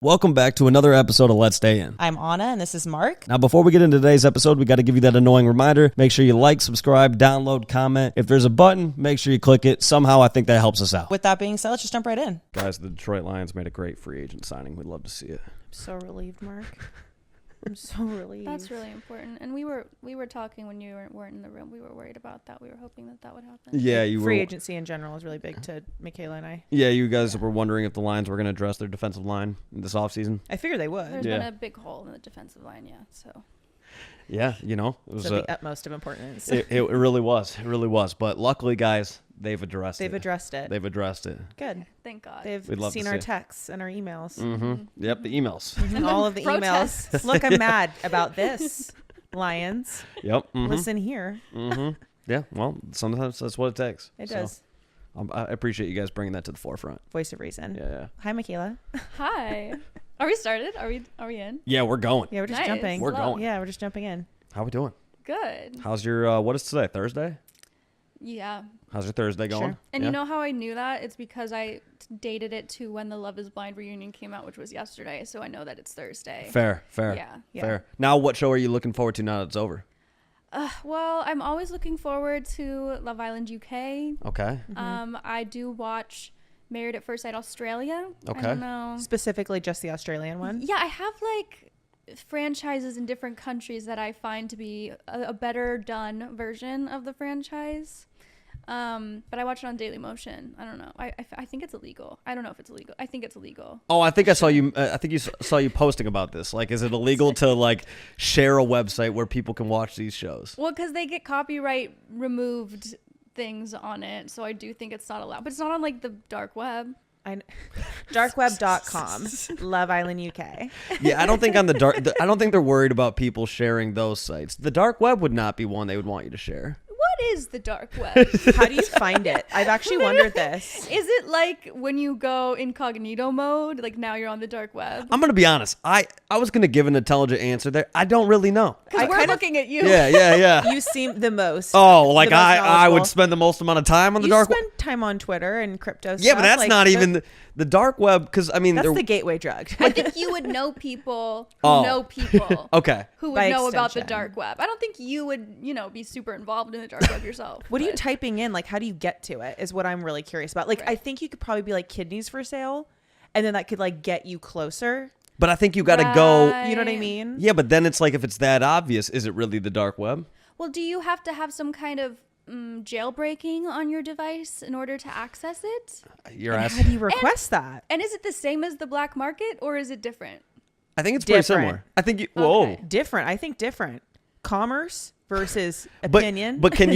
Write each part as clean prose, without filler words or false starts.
Welcome back to another episode of Let's Stay In. I'm Anna, and this is Mark. Now, before we get into today's episode, we got to give you that annoying reminder. Make sure you like, subscribe, download, comment. If there's a button, make sure you click it. Somehow, I think that helps us out. With that being said, let's just jump right in. Guys, the Detroit Lions made a great free agent signing. We'd love to see it. I'm so relieved, Mark. I'm so relieved. That's really important. And we were talking when you weren't in the room. We were worried about that. We were hoping that would happen. Yeah, you Free were. agency in general is really big to Michaela and I. Yeah, you guys were wondering if the Lions were going to address their defensive line this offseason. I figured they would. There's been a big hole in the defensive line, so. Yeah, you know, it was the utmost of importance. It really was. It really was. But luckily, guys, they've addressed it. They've addressed it. They've addressed it. Good. Thank God. They've love seen to our see. texts and our emails. Mm-hmm. Yep, the emails. And all of the protests. emails. Look, I'm mad about this, Lions. Yep. Mm-hmm. Listen here. Mm-hmm. Yeah, well, sometimes that's what it takes. It So, does. I appreciate you guys bringing that to the forefront. Voice of reason. Yeah. Hi, Michaela. Hi. Are we started? Are we in? Yeah, we're going. Yeah, we're just Nice. jumping. We're going. Yeah, we're just jumping in. How we doing? Good. How's your, what is today, Thursday? Yeah. How's your Thursday going? Sure. And Yeah? you know how I knew that? It's because I dated it to when the Love is Blind reunion came out, which was yesterday. So I know that it's Thursday. Fair. Yeah. Fair. Now, what show are you looking forward to now that it's over? Well, I'm always looking forward to Love Island UK. Okay. I do watch Married at First Sight Australia. Okay. I don't know. Specifically just the Australian one. Yeah, I have like franchises in different countries that I find to be a better done version of the franchise. But I watch it on Daily Motion. I don't know. I think it's illegal. I don't know if it's illegal. I think it's illegal. Oh, I think I saw you. I think you saw you posting about this. Like, is it illegal to like share a website where people can watch these shows? Well, because they get copyright removed things on it, so I do think it's not allowed. But it's not on like the dark web. Darkweb.com. Love Island UK. Yeah, I don't think on the dark. I don't think they're worried about people sharing those sites. The dark web would not be one they would want you to share. What is the dark web? How do you find it? I've actually wondered this. Is it like when you go incognito mode, like now you're on the dark web? I'm gonna be honest. I was gonna give an intelligent answer there. I don't really know. Because we're looking at you. Yeah. You seem the most. Oh, like the most I would knowledgeable. spend the most amount of time on the You dark web. spend time on Twitter and crypto stuff. Yeah, but that's like, not even the dark web, because I mean, That's the gateway drug. I think you would know people who Oh. know people okay. who would By know about the extension. dark web. I don't think you would, be super involved in the dark web yourself. What are you but- typing in? Like, how do you get to it is what I'm really curious about. Like, Right. I think you could probably be like kidneys for sale, and then that could like get you closer. But I think you got to go. You know what I Right. mean? Yeah, but then it's like, if it's that obvious, is it really the dark web? Well, do you have to have some kind of jailbreaking on your device in order to access it? You're And asking. how do you request that? And is it the same as the black market or is it different? I think it's pretty Different. similar. I think you. Whoa. Okay. Different. I think different. Commerce versus But opinion. but can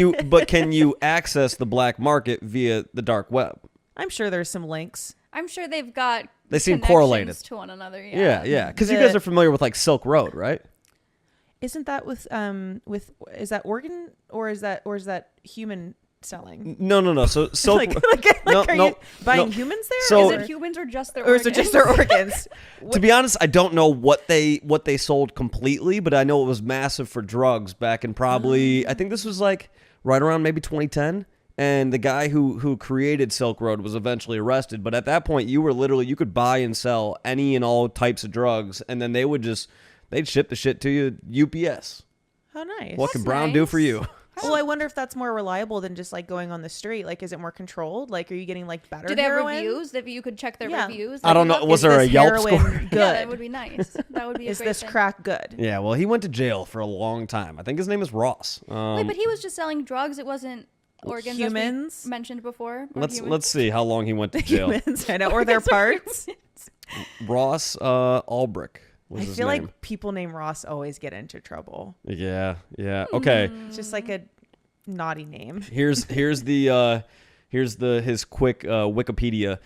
you access the black market via the dark web? I'm sure there's some links. I'm sure they've got They seem connections correlated. to one another. Yeah. Because you The- guys are familiar with like Silk Road, right? Isn't that with is that organ or is that human selling? No. So Silk. like no, are no, you buying no. humans there? So- Is or it humans or just their or is it organs? just their organs? To be honest, I don't know what they sold completely, but I know it was massive for drugs back in probably, I think this was like right around maybe 2010. And the guy who created Silk Road was eventually arrested. But at that point, you could buy and sell any and all types of drugs, and then they'd ship the shit to you UPS. How nice. What can That's Brown do nice. for you? Well, I wonder if that's more reliable than just like going on the street. Like, is it more controlled? Like, are you getting like better? Do they have heroin? reviews that you could check their Yeah. reviews? I don't know. That'd be Was Is there a this Yelp heroin score? Good. Yeah, that would be nice. That would be. Is a great this thing. crack good? Yeah, well, he went to jail for a long time. I think his name is Ross. Wait, but he was just selling drugs. It wasn't organs. Humans? as we mentioned before. Or let's humans? see how long he went to jail. Humans, I know, or their parts. Ross Ulbrich was I his feel name. like people named Ross always get into trouble. Yeah. Okay. It's just like a naughty name. Here's his quick Wikipedia.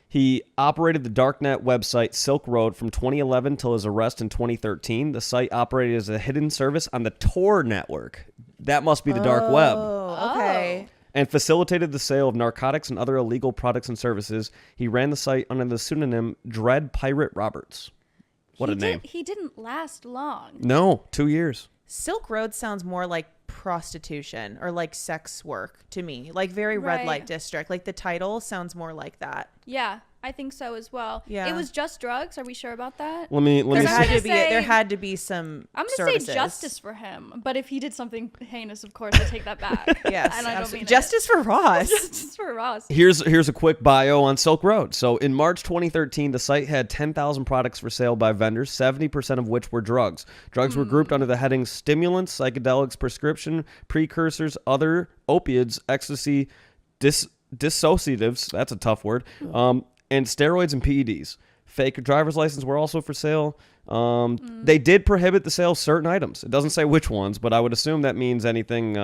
He operated the darknet website Silk Road from 2011 till his arrest in 2013. The site operated as a hidden service on the Tor network. That must be the dark web. Oh, okay. And facilitated the sale of narcotics and other illegal products and services. He ran the site under the pseudonym Dread Pirate Roberts. What a name. He didn't last long. No, 2 years. Silk Road sounds more like prostitution or like sex work to me. Like very red Right. light district. Like the title sounds more like that. Yeah. I think so as well. Yeah. It was just drugs. Are we sure about that? Let me There see. had to be some I'm gonna services. say justice for him, but if he did something heinous, of course I take that back. Yes, and I don't absolutely. mean Justice for Ross. Justice for Ross. Here's a quick bio on Silk Road. So in March 2013, the site had 10,000 products for sale by vendors, 70% of which were drugs. Drugs were grouped under the headings stimulants, psychedelics, prescription, precursors, other opiates, ecstasy, dissociatives, that's a tough word, and steroids and PEDs. Fake driver's licenses were also for sale. They did prohibit the sale of certain items. It doesn't say which ones, but I would assume that means anything.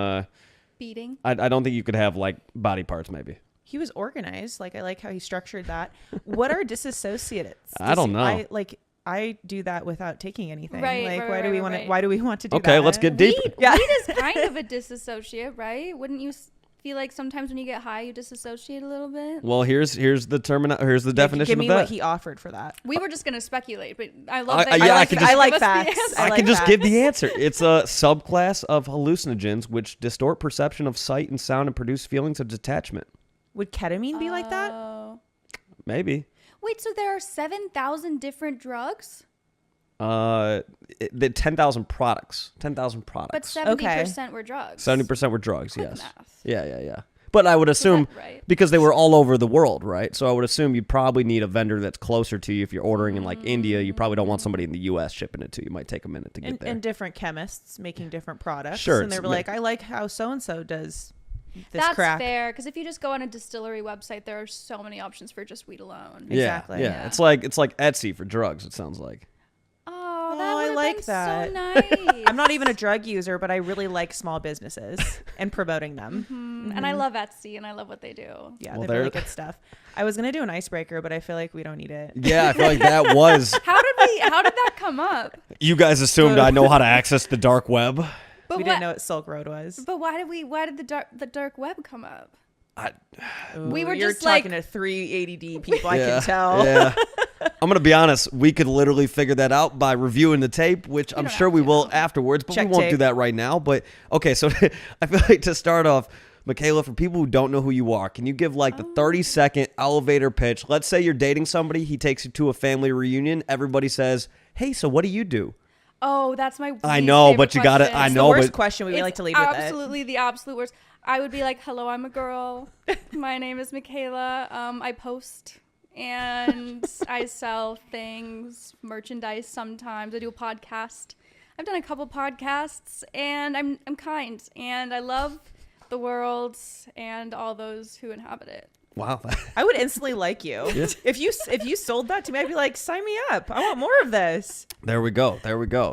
Beating. I don't think you could have like body parts, maybe. He was organized. Like, I like how he structured that. What are disassociates? I don't know. I do that without taking anything. Right, Like, right, why do right, we want to? right. Why do we want to do that? Okay, let's get deep. Weed, Yeah. weed is kind of a disassociate, right? Wouldn't you feel like sometimes when you get high, you disassociate a little bit? Well, here's the definition Give me of that. what he offered for that. We were just gonna speculate, but I love that. I like give us the facts. answer. I I like can just that. give the answer. It's a subclass of hallucinogens which distort perception of sight and sound and produce feelings of detachment. Would ketamine be like that? Oh. Maybe. Wait, so there are 7,000 different drugs, The 10,000 products. 10,000 but products. 70% were drugs. 70% were drugs. Quick Yes. math. Yeah. But I would assume right? because they were all over the world, right? So I would assume you'd probably need a vendor that's closer to you. If you're ordering in like India, you probably don't want somebody in the U.S. shipping it to you. It might take a minute to get there. And different chemists making different products. Sure, And they were like, I like how so and so does this That's crack. fair, because if you just go on a distillery website, there are so many options for just weed alone. Exactly. Yeah. It's like Etsy for drugs. It sounds like. Oh, Oh, that I would've like been that. so nice. I'm not even a drug user, but I really like small businesses and promoting them. And I love Etsy, and I love what they do. Yeah, Well, they're really there- good stuff. I was gonna do an icebreaker, but I feel like we don't need it. Yeah, I feel like that was. How did that come up? You guys assumed I know how to access the dark web. But We didn't know what Silk Road was. But why did the dark web come up? We were You're just like- talking to 380D people. I can tell. Yeah. I'm going to be honest. We could literally figure that out by reviewing the tape, which I'm don't sure have we to. will afterwards, but Check we won't do tape. that right now. But okay, so I feel like to start off, Michaela, for people who don't know who you are, can you give like the 30-second elevator pitch? Let's say you're dating somebody. He takes you to a family reunion. Everybody says, hey, so what do you do? Oh, that's my. I least know, favorite but you got it. question. I It's know, the worst but question we It's like to leave with it. absolutely the absolute worst. I would be like, hello, I'm a girl. My name is Michaela. I post and I sell things, merchandise sometimes. I do a podcast. I've done a couple podcasts, and I'm kind, and I love the world and all those who inhabit it. wow. I would instantly like you. If you sold that to me, I'd be like, sign me up. I want more of this. There we go.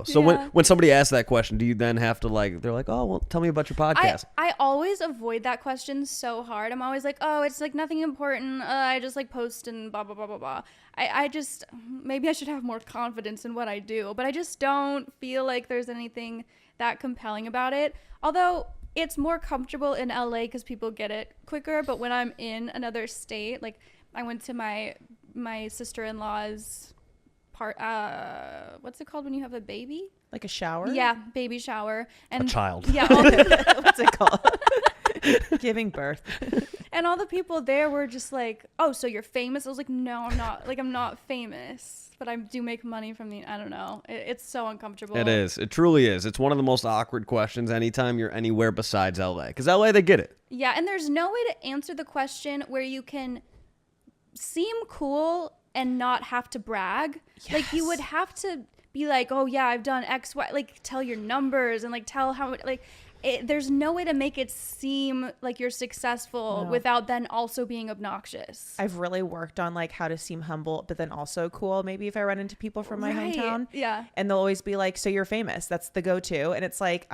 So Yeah. when somebody asks that question, do you then have to like, they're like, oh, well, tell me about your podcast. I always avoid that question so hard. I'm always like, oh, it's like nothing important. I just like post and blah, blah, blah, blah, blah. I just, maybe I should have more confidence in what I do, but I just don't feel like there's anything that compelling about it. Although it's more comfortable in LA because people get it quicker. But when I'm in another state, like I went to my sister-in-law's what's it called when you have a baby? Like a shower? Yeah, baby shower. And child. Yeah. What's it called? Giving birth. And all the people there were just like, oh, so you're famous? I was like, no, I'm not. Like, I'm not famous, but I do make money from I don't know. It's so uncomfortable. It is. It truly is. It's one of the most awkward questions anytime you're anywhere besides LA. Because LA, they get it. Yeah, and there's no way to answer the question where you can seem cool and not have to brag. Yes. Like, you would have to be like, oh, yeah, I've done X, Y. Like, tell your numbers and, like, tell how, like... there's no way to make it seem like you're successful without then also being obnoxious. I've really worked on like how to seem humble, but then also cool. Maybe if I run into people from my Right. hometown, Yeah. and they'll always be like, "So you're famous?" That's the go-to, and it's like,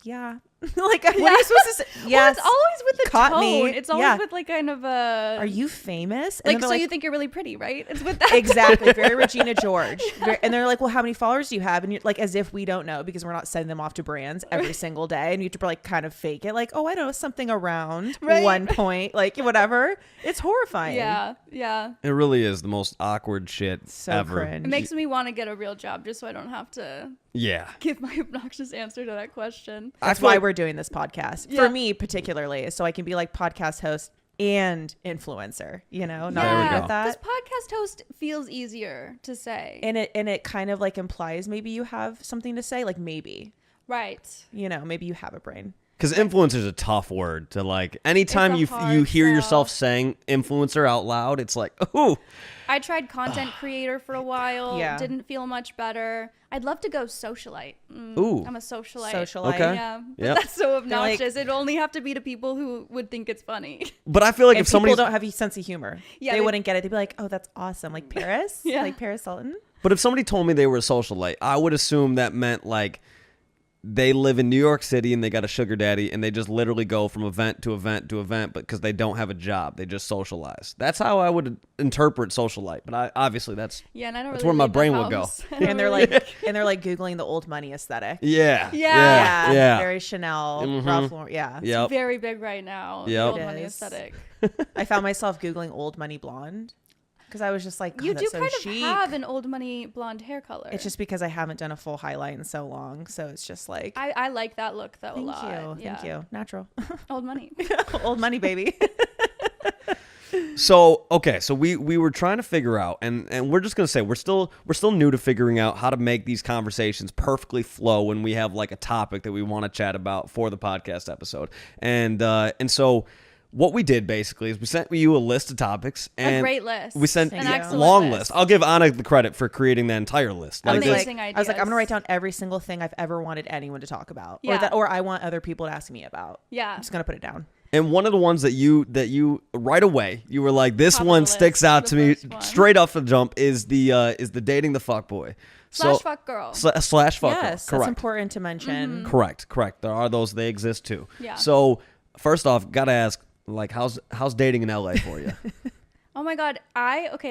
yeah, like what are you supposed to say? Well, Yes, it's always with the Caught tone. me. It's always Yeah. with like kind of a are you famous? And like then so they're you think you're really pretty, right? It's with that. exactly, very Regina George. And they're like, well, how many followers do you have? And you're like, as if we don't know, because we're not sending them off to brands every single day, and you have to like kind of fake it, like, oh, I don't know, something around Right. 1 point, like whatever. It's horrifying. Yeah. It really is the most awkward shit So ever. cringe. It makes me want to get a real job just so I don't have to Yeah. give my obnoxious answer to that question. That's feel why like- we're doing this podcast. Yeah. For me particularly, so I can be like podcast host and influencer, you know, not There we only go. with that. This podcast host feels easier to say. And it kind of like implies maybe you have something to say, like maybe, Right. you know, maybe you have a brain. Because influencer is a tough word to like. Anytime It's a you hard hear sell. yourself saying influencer out loud, it's like, oh, I tried content creator for a while. Yeah. Didn't feel much better. I'd love to go socialite. Ooh. I'm a socialite. Socialite. Okay. Yeah. But Yep. that's so like- obnoxious. It'd only have to be to people who would think it's funny. but I feel like And if somebody, people don't have a sense of humor, Yeah, they they- wouldn't get it. They'd be like, oh, that's awesome. Like Paris, Yeah. like Paris Hilton. but if somebody told me they were a socialite, I would assume that meant like they live in New York City and they got a sugar daddy and they just literally go from event to event to event, but because they don't have a job, they just socialize. That's how I would interpret socialite. But obviously that's Yeah, and I don't That's really where my leave the brain will go. house. I don't And they're really- like Googling the old money aesthetic. yeah, Yeah. yeah. Very Chanel, Mhm. Ralph Lauren. Yeah. Yep. very big right now. The Yep. old It money is. aesthetic. I found myself Googling old money blonde because I was just like, God, You do that's so kind of chic. have an old money blonde hair color. It's just because I haven't done a full highlight in so long. So it's just like, I like that look though a thank lot. you. Yeah. Thank you. Natural. Old money. Old money, baby. So okay, so we were trying to figure out, and we're just gonna say we're still new to figuring out how to make these conversations perfectly flow when we have like a topic that we want to chat about for the podcast episode, and so what we did basically is we sent you a list of topics, and A great list. We sent Thank An you. excellent long list. list. I'll give Anna the credit for creating the entire list. I was this- Amazing like, I was like, I'm gonna ideas. write down every single thing I've ever wanted anyone to talk about, Yeah. or I want other people to ask me about. Yeah. I'm just gonna put it down. And one of the ones that you right away you were like, this Top of one the sticks list, out the to me first one. straight off the jump is the dating the fuckboy. Slash fuck girl. Slash fuck girl. Yes, that's Correct. important to mention. Correct. There are those. They exist too. Yeah. So first off, gotta ask, like, how's dating in LA for you? Oh my God.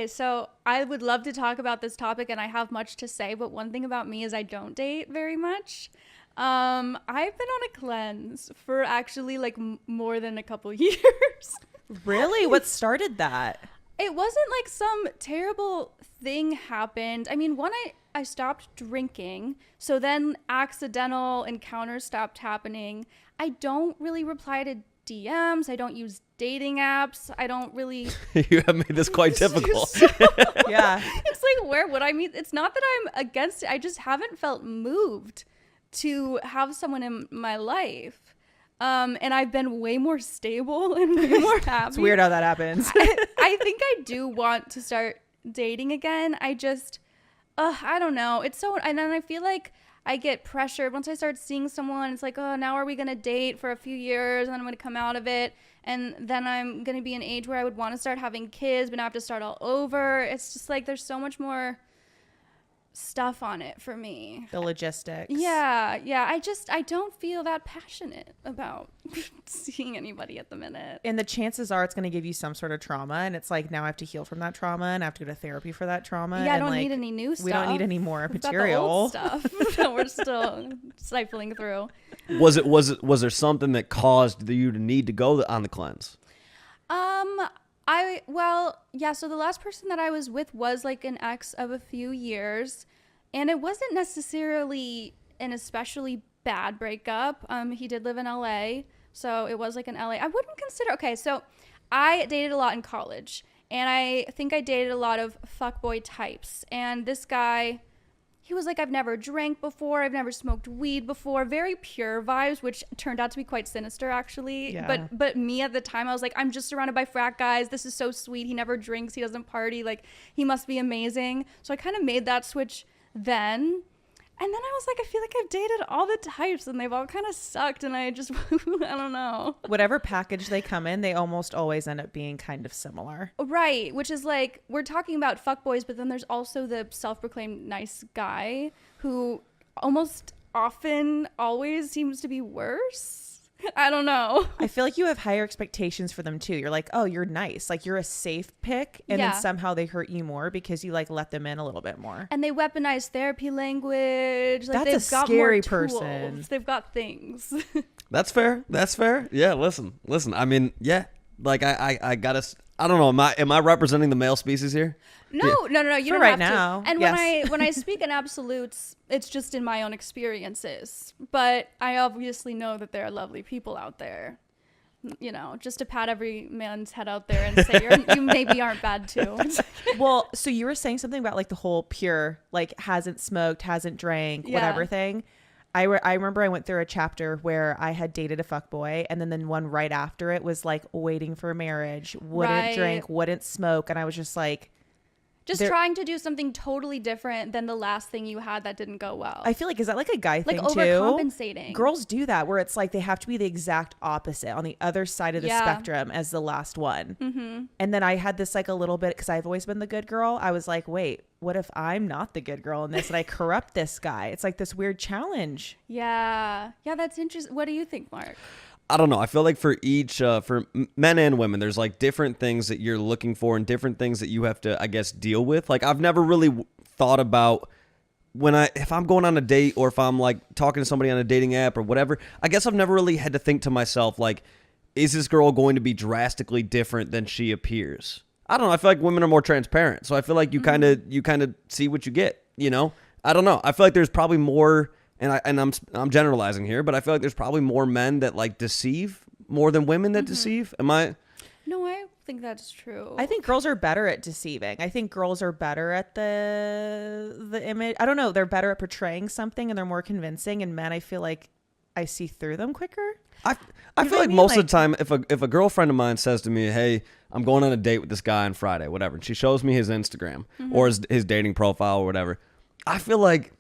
So I would love to talk about this topic and I have much to say, but one thing about me is I don't date very much. I've been on a cleanse for actually like more than a couple years. Really, what started that? It wasn't like some terrible thing happened. I mean, I stopped drinking, so then accidental encounters stopped happening. I don't really reply to DMs. I don't use dating apps. I don't really. You have made this quite typical. Yeah. It's like, where would I meet? It's not that I'm against it. I just haven't felt moved to have someone in my life. And I've been way more stable and way more happy. It's weird how that happens. I think I do want to start dating again. I just, I don't know. It's so, and then I feel like I get pressured once I start seeing someone. It's like, oh, now are we going to date for a few years and then I'm going to come out of it. And then I'm going to be an age where I would want to start having kids, but now I have to start all over. It's just like, there's so much more stuff on it for me. The logistics. Yeah. I don't feel that passionate about seeing anybody at the minute. And the chances are it's going to give you some sort of trauma. And it's like, now I have to heal from that trauma and I have to go to therapy for that trauma. Yeah, I and don't like, need any new stuff. We don't need any more We've got the material. old stuff that we're still stifling through. Was there something that caused you to need to go on the cleanse? So the last person that I was with was like an ex of a few years, and it wasn't necessarily an especially bad breakup. He did live in LA, so it was like in LA. I wouldn't consider, okay, so I dated a lot in college, and I think I dated a lot of fuckboy types, and this guy, he was like, I've never drank before, I've never smoked weed before, very pure vibes, which turned out to be quite sinister actually. Yeah. But me at the time, I was like, I'm just surrounded by frat guys. This is so sweet. He never drinks. He doesn't party. Like, he must be amazing. So I kind of made that switch then. And then I was like, I feel like I've dated all the types and they've all kind of sucked. And I just, I don't know. Whatever package they come in, they almost always end up being kind of similar. Right. Which is like, we're talking about fuckboys, but then there's also the self-proclaimed nice guy who almost often always seems to be worse. I don't know. I feel like you have higher expectations for them too. You're like, oh, you're nice. Like, you're a safe pick. And Yeah. then somehow they hurt you more because you like let them in a little bit more. And they weaponize therapy language. Like, That's a they've got scary more person. tools. They've got things. That's fair. Yeah, listen. I mean, yeah, like I gotta. I don't know. Am I representing the male species here? No. You For don't right have now, to. And yes. when I speak in absolutes, it's just in my own experiences. But I obviously know that there are lovely people out there. you know, just to pat every man's head out there and say you maybe aren't bad too. Well, so you were saying something about like the whole pure, like hasn't smoked, hasn't drank, whatever thing. I remember I went through a chapter where I had dated a fuckboy, and then one right after it was like waiting for marriage, wouldn't drink, wouldn't smoke, and I was just like, trying to do something totally different than the last thing you had that didn't go well. I feel like, is that like a guy thing too? Like overcompensating. Girls do that where it's like they have to be the exact opposite on the other side of the spectrum as the last one. Mm-hmm. And then I had this like a little bit, because I've always been the good girl. I was like, wait, what if I'm not the good girl in this and I corrupt this guy? It's like this weird challenge. Yeah, that's interesting. What do you think, Mark? I don't know. I feel like for each, for men and women, there's like different things that you're looking for and different things that you have to, I guess, deal with. Like I've never really thought about if I'm going on a date or if I'm like talking to somebody on a dating app or whatever, I guess I've never really had to think to myself, like, is this girl going to be drastically different than she appears? I don't know. I feel like women are more transparent. So I feel like you kind of see what you get, you know? I don't know. I feel like there's probably more, and I'm generalizing here, but I feel like there's probably more men that like deceive more than women that deceive. Am I? No, I think that's true. I think girls are better at deceiving. I think girls are better at the image. I don't know. They're better at portraying something and they're more convincing. And men, I feel like I see through them quicker. I feel like most of the time, if a girlfriend of mine says to me, hey, I'm going on a date with this guy on Friday, whatever, and she shows me his Instagram or his dating profile or whatever, I feel like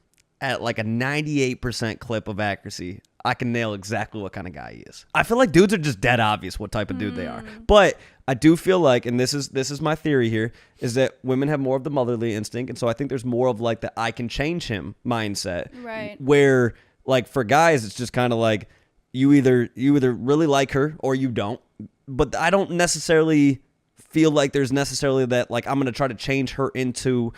at like a 98% clip of accuracy, I can nail exactly what kind of guy he is. I feel like dudes are just dead obvious what type of dude they are. But I do feel like, and this is my theory here, is that women have more of the motherly instinct, and so I think there's more of like the I can change him mindset. Right. Where like for guys, it's just kind of like you either really like her or you don't. But I don't necessarily feel like there's necessarily that like I'm going to try to change her into.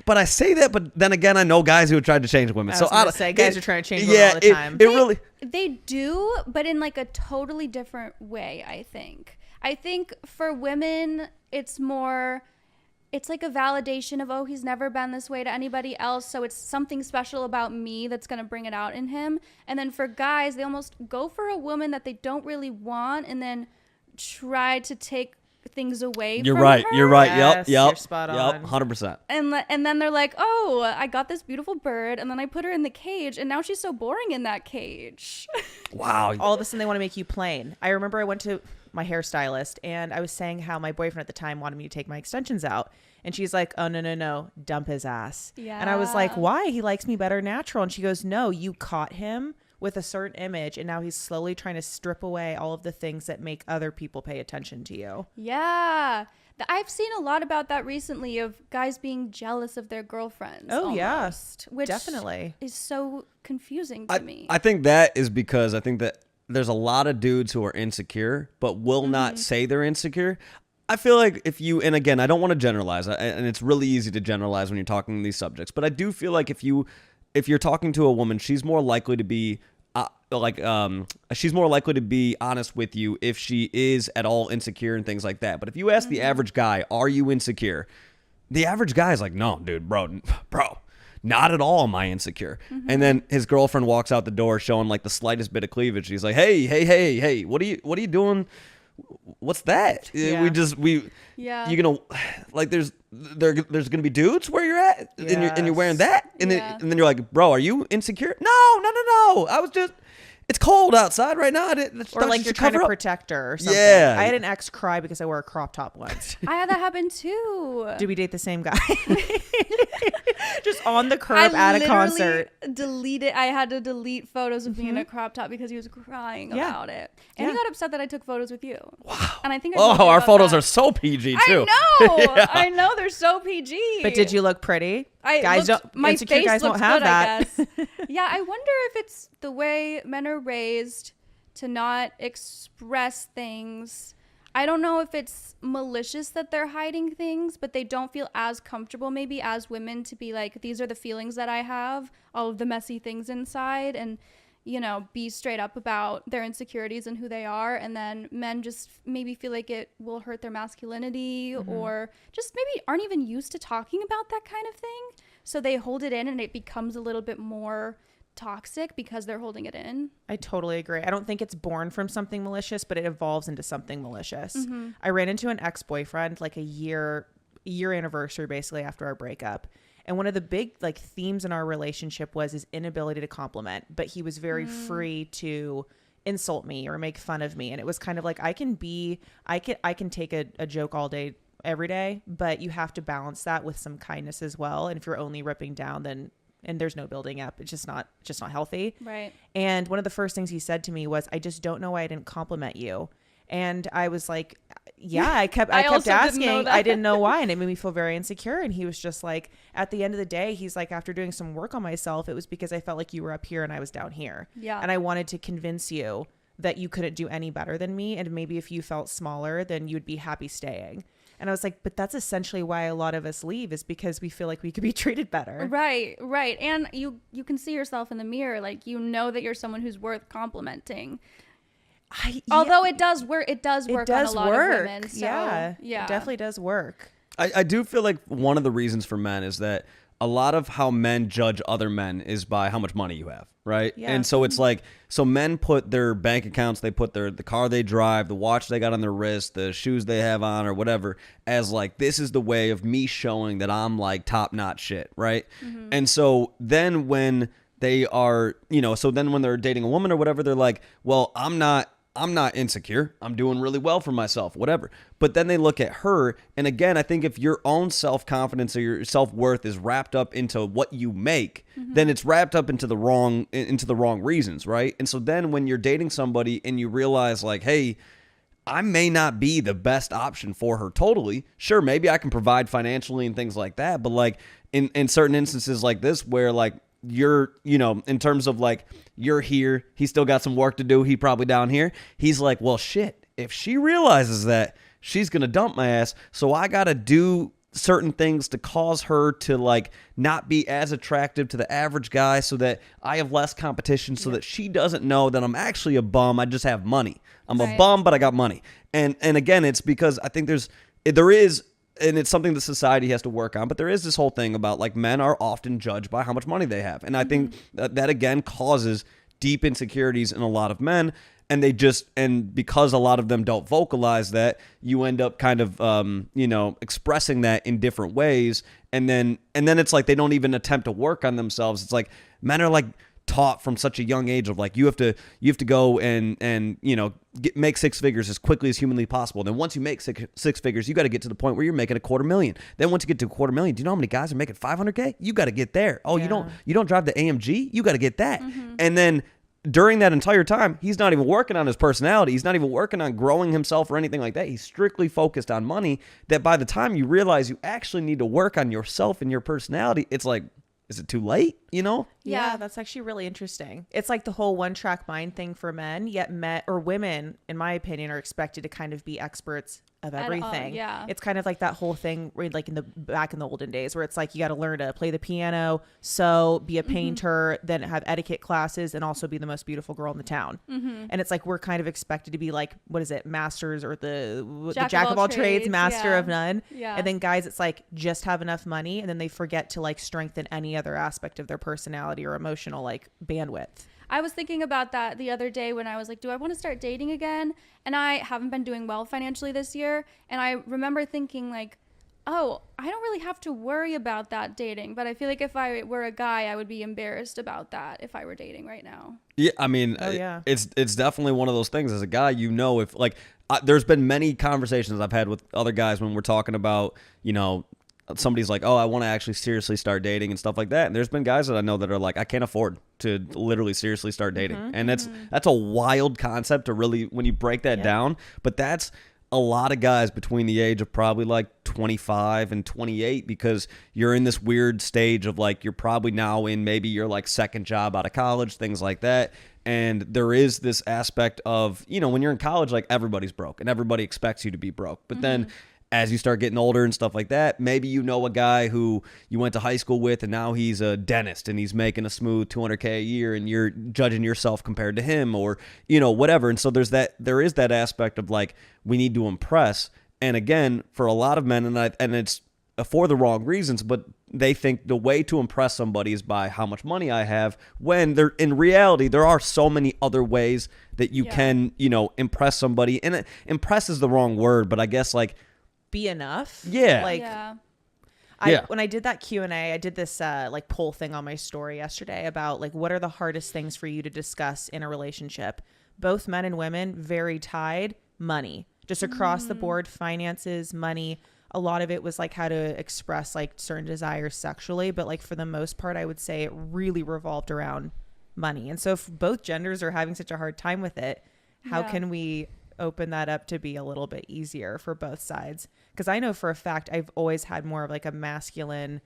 But I say that, but then again, I know guys who have tried to change women. I was gonna say guys are trying to change women all the time. They do, but in like a totally different way. I think for women, it's like a validation of, oh, he's never been this way to anybody else, so it's something special about me that's going to bring it out in him. And then for guys, they almost go for a woman that they don't really want and then try to take things away You're from right. her. You're right. Yes, Yep. you're spot on. 100%. And then they're like, oh, I got this beautiful bird, and then I put her in the cage, and now she's so boring in that cage. Wow. All of a sudden, they want to make you plain. I remember I went to my hairstylist, and I was saying how my boyfriend at the time wanted me to take my extensions out. And she's like, oh, no, dump his ass. Yeah. And I was like, why? He likes me better natural. And she goes, no, you caught him with a certain image, and now he's slowly trying to strip away all of the things that make other people pay attention to you. Yeah. I've seen a lot about that recently, of guys being jealous of their girlfriends. Oh, almost, yeah. which definitely is so confusing to me. I think that is because I think that there's a lot of dudes who are insecure but will not say they're insecure. I feel like if you, and again, I don't want to generalize, and it's really easy to generalize when you're talking these subjects, but I do feel like if you're talking to a woman, she's more likely to be she's more likely to be honest with you if she is at all insecure and things like that. But if you ask the average guy, are you insecure? The average guy is like, no, dude, bro, not at all am I insecure. And then his girlfriend walks out the door showing like the slightest bit of cleavage. He's like, hey, what are you doing? What's that? Yeah. Yeah. You're gonna like there's gonna be dudes where you're at and you're wearing that and then you're like, bro, are you insecure? No. I was just, it's cold outside right now. Or like you're trying to protect her or something. Yeah. I had an ex cry because I wore a crop top once. I had that happen too. Did we date the same guy? Just on the curb at a concert. I had to delete photos of me in a crop top because he was crying about it. And he got upset that I took photos with you. Wow. And I think our photos are so PG too. I know. Yeah. I know, they're so PG. But did you look pretty? My insecure face guys looks won't have good, that. I guess. Yeah, I wonder if it's the way men are raised to not express things. I don't know if it's malicious that they're hiding things, but they don't feel as comfortable maybe as women to be like, these are the feelings that I have, all of the messy things inside, and, you know, be straight up about their insecurities and who they are. And then men just maybe feel like it will hurt their masculinity or just maybe aren't even used to talking about that kind of thing. So they hold it in and it becomes a little bit more toxic because they're holding it in. I totally agree. I don't think it's born from something malicious, but it evolves into something malicious. I ran into an ex-boyfriend like a year anniversary basically after our breakup. And one of the big like themes in our relationship was his inability to compliment, but he was very free to insult me or make fun of me. And it was kind of like, I can take a joke all day, every day, but you have to balance that with some kindness as well. And if you're only ripping down, then and there's no building up. It's just not healthy. Right. And one of the first things he said to me was, I just don't know why I didn't compliment you. And I was like, yeah, I kept asking. I didn't know why. And it made me feel very insecure. And he was just like, at the end of the day, he's like, after doing some work on myself, it was because I felt like you were up here and I was down here. Yeah. And I wanted to convince you that you couldn't do any better than me. And maybe if you felt smaller, then you'd be happy staying. And I was like, but that's essentially why a lot of us leave, is because we feel like we could be treated better. Right. And you can see yourself in the mirror. Like, you know that you're someone who's worth complimenting. Although it does work. It does work on a lot of women. So, yeah. It definitely does work. I do feel like one of the reasons for men is that a lot of how men judge other men is by how much money you have, right? Yeah. And so it's like, so men put their bank accounts, they put the car they drive, the watch they got on their wrist, the shoes they have on or whatever, as like, this is the way of me showing that I'm like top-notch shit, right? And so then when they are, so then when they're dating a woman or whatever, they're like, well, I'm not insecure. I'm doing really well for myself, whatever. But then they look at her. And again, I think if your own self-confidence or your self-worth is wrapped up into what you make, then it's wrapped up into the wrong reasons, right? And so then when you're dating somebody and you realize like, hey, I may not be the best option for her totally. Sure, maybe I can provide financially and things like that. But like in certain instances like this where like, you're, in terms of like, you're here, he's still got some work to do, he probably down here. He's like, well, shit, if she realizes that, she's going to dump my ass. So I got to do certain things to cause her to like not be as attractive to the average guy so that I have less competition so that she doesn't know that I'm actually a bum. I just have money. I'm a bum, but I got money. And again, it's because I think there is, and it's something that society has to work on, but there is this whole thing about like men are often judged by how much money they have. And I think that again causes deep insecurities in a lot of men. And and because a lot of them don't vocalize that, you end up kind of, expressing that in different ways. And then it's like, they don't even attempt to work on themselves. It's like men are like taught from such a young age of like, you have to go and make six figures as quickly as humanly possible. Then once you make six figures, you got to get to the point where you're making $250,000. Then once you get to $250,000, do you know how many guys are making $500K? You got to get there. Oh, you don't drive the AMG? You got to get that. And then during that entire time, he's not even working on his personality. He's not even working on growing himself or anything like that. He's strictly focused on money. That by the time you realize you actually need to work on yourself and your personality, it's like, is it too late? Yeah, that's actually really interesting. It's like the whole one-track mind thing for men, yet women, in my opinion, are expected to kind of be experts of everything. It's kind of like that whole thing where like back in the olden days where it's like you got to learn to play the piano, sew, be a painter, then have etiquette classes, and also be the most beautiful girl in the town. And it's like we're kind of expected to be like, what is it, masters or the jack of all trades, master of none. And then guys, it's like just have enough money, and then they forget to like strengthen any other aspect of their personality or emotional like bandwidth. I was thinking about that the other day when I was like, do I want to start dating again? And I haven't been doing well financially this year. And I remember thinking like, oh, I don't really have to worry about that dating. But I feel like if I were a guy, I would be embarrassed about that if I were dating right now. Yeah, I mean, it's definitely one of those things as a guy, if like, there's been many conversations I've had with other guys when we're talking about, somebody's like, oh, I want to actually seriously start dating and stuff like that. And there's been guys that I know that are like, I can't afford to literally seriously start dating. And that's a wild concept to really, when you break that down, but that's a lot of guys between the age of probably like 25 and 28, because you're in this weird stage of like, you're probably now in maybe your like second job out of college, things like that. And there is this aspect of, when you're in college, like everybody's broke and everybody expects you to be broke. But then as you start getting older and stuff like that, maybe a guy who you went to high school with and now he's a dentist and he's making a smooth $200K a year and you're judging yourself compared to him or, whatever. And so there is that aspect of like, we need to impress. And again, for a lot of men, and it's for the wrong reasons, but they think the way to impress somebody is by how much money I have, when there, in reality, there are so many other ways that you can, you know, impress somebody. And impress is the wrong word, but I guess like be enough. Yeah. Like when I did that Q&A, I did this like poll thing on my story yesterday about like what are the hardest things for you to discuss in a relationship. Both men and women, very tied. Money, just across the board, finances, money. A lot of it was like how to express like certain desires sexually, but like for the most part, I would say it really revolved around money. And so if both genders are having such a hard time with it, how can we open that up to be a little bit easier for both sides? Because I know for a fact I've always had more of like a masculine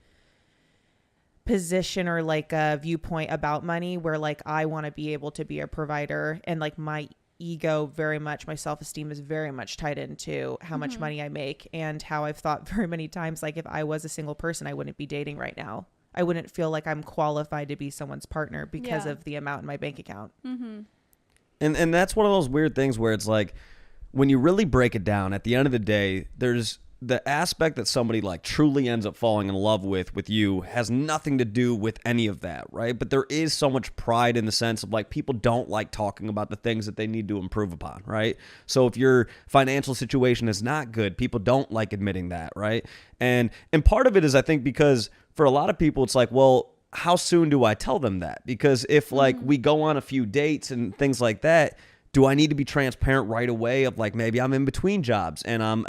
position or like a viewpoint about money, where like I want to be able to be a provider, and like my ego very much, my self-esteem is very much tied into how much money I make, and how I've thought very many times, like if I was a single person, I wouldn't be dating right now. I wouldn't feel like I'm qualified to be someone's partner because of the amount in my bank account. And that's one of those weird things where it's like, when you really break it down, at the end of the day, there's the aspect that somebody like truly ends up falling in love with you has nothing to do with any of that, right? But there is so much pride in the sense of like, people don't like talking about the things that they need to improve upon, right? So if your financial situation is not good, people don't like admitting that, right? And part of it is, I think, because for a lot of people, it's like, well, how soon do I tell them that? Because if like we go on a few dates and things like that, do I need to be transparent right away of like, maybe I'm in between jobs and I'm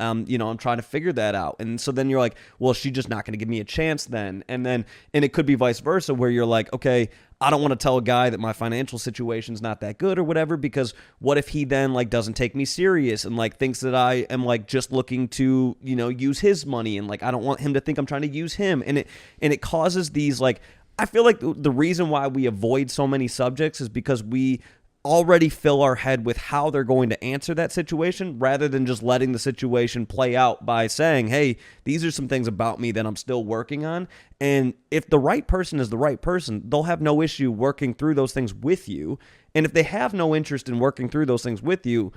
trying to figure that out. And so then you're like, well, she's just not going to give me a chance then. And it could be vice versa, where you're like, okay, I don't want to tell a guy that my financial situation's not that good or whatever, because what if he then like doesn't take me serious and like thinks that I am like just looking to, you know, use his money, and like I don't want him to think I'm trying to use him. And it causes these like, I feel like the reason why we avoid so many subjects is because we already fill our head with how they're going to answer that situation, rather than just letting the situation play out by saying, hey, these are some things about me that I'm still working on. And if the right person is the right person, they'll have no issue working through those things with you. And if they have no interest in working through those things with you,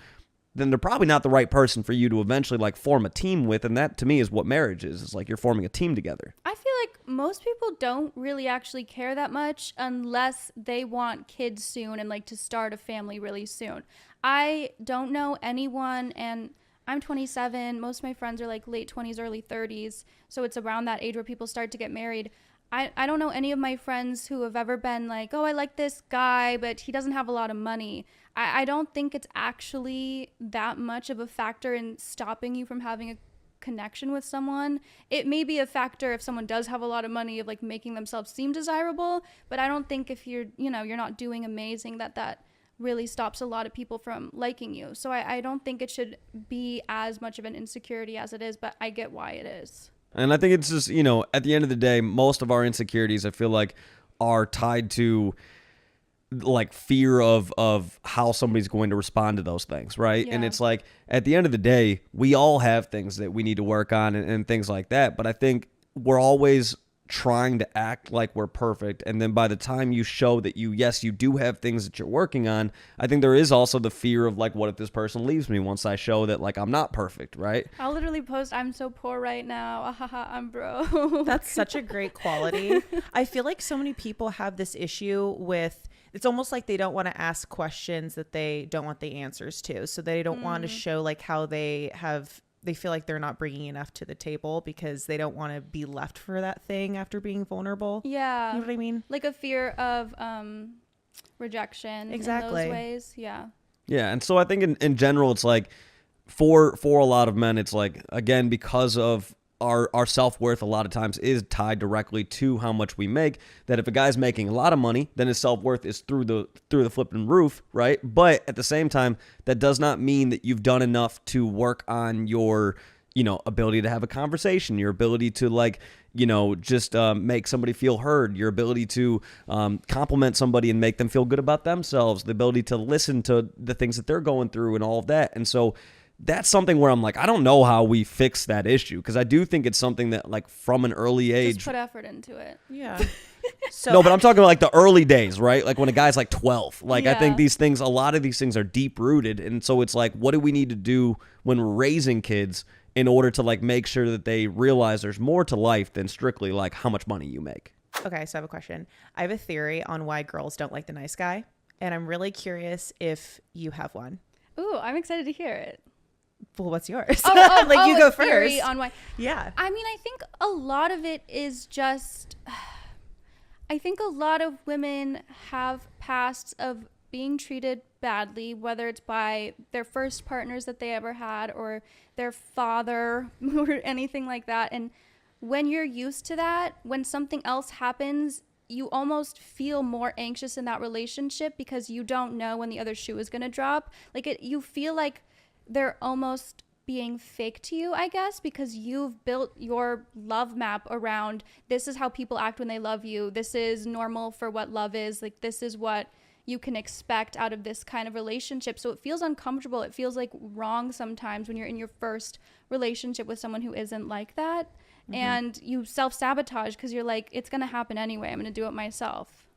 then they're probably not the right person for you to eventually like form a team with. And that to me is what marriage is. It's like you're forming a team together. I feel like most people don't really actually care that much unless they want kids soon and like to start a family really soon. I don't know anyone, and I'm 27. Most of my friends are like late 20s, early 30s. So it's around that age where people start to get married. I don't know any of my friends who have ever been like, oh, I like this guy, but he doesn't have a lot of money. I don't think it's actually that much of a factor in stopping you from having a connection with someone. It may be a factor if someone does have a lot of money of like making themselves seem desirable, but I don't think if you're not doing amazing, that really stops a lot of people from liking you. So I don't think it should be as much of an insecurity as it is, but I get why it is. And I think it's just, you know, at the end of the day, most of our insecurities, I feel like, are tied to like fear of how somebody's going to respond to those things, right? Yeah. And it's like, at the end of the day, we all have things that we need to work on and things like that. But I think we're always trying to act like we're perfect, and then by the time you show that you do have things that you're working on, I think there is also the fear of like, what if this person leaves me once I show that like I'm not perfect, right? I'll literally post, I'm so poor right now, I'm broke. That's such a great quality. I feel like so many people have this issue with, it's almost like they don't want to ask questions that they don't want the answers to, so they don't want to show like how they feel like they're not bringing enough to the table because they don't want to be left for that thing after being vulnerable. Yeah. You know what I mean? Like a fear of rejection. Exactly. In those ways. Yeah. Yeah. And so I think in general, it's like for a lot of men, it's like, again, because of our self-worth a lot of times is tied directly to how much we make, that if a guy's making a lot of money, then his self-worth is through the flipping roof, right? But at the same time, that does not mean that you've done enough to work on your, you know, ability to have a conversation, your ability to like, you know, just make somebody feel heard, your ability to compliment somebody and make them feel good about themselves, the ability to listen to the things that they're going through and all of that. And so that's something where I'm like, I don't know how we fix that issue, because I do think it's something that like from an early age. Just put effort into it. Yeah. So no, but I'm talking about like the early days, right? Like when a guy's like 12. Like I think Yeah. a lot of these things are deep rooted. And so it's like, what do we need to do when we're raising kids in order to like make sure that they realize there's more to life than strictly like how much money you make. Okay, so I have a question. I have a theory on why girls don't like the nice guy, and I'm really curious if you have one. Ooh, I'm excited to hear it. Well, what's yours? Like you go theory first. on why. Yeah. I mean, I think a lot of it is just, I think a lot of women have pasts of being treated badly, whether it's by their first partners that they ever had or their father or anything like that. And when you're used to that, when something else happens, you almost feel more anxious in that relationship because you don't know when the other shoe is going to drop. Like you feel like they're almost being fake to you, I guess, because you've built your love map around this is how people act when they love you. This is normal for what love is. Like this is what you can expect out of this kind of relationship. So it feels uncomfortable. It feels like wrong sometimes when you're in your first relationship with someone who isn't like that. Mm-hmm. And you self-sabotage because you're like, it's going to happen anyway. I'm going to do it myself.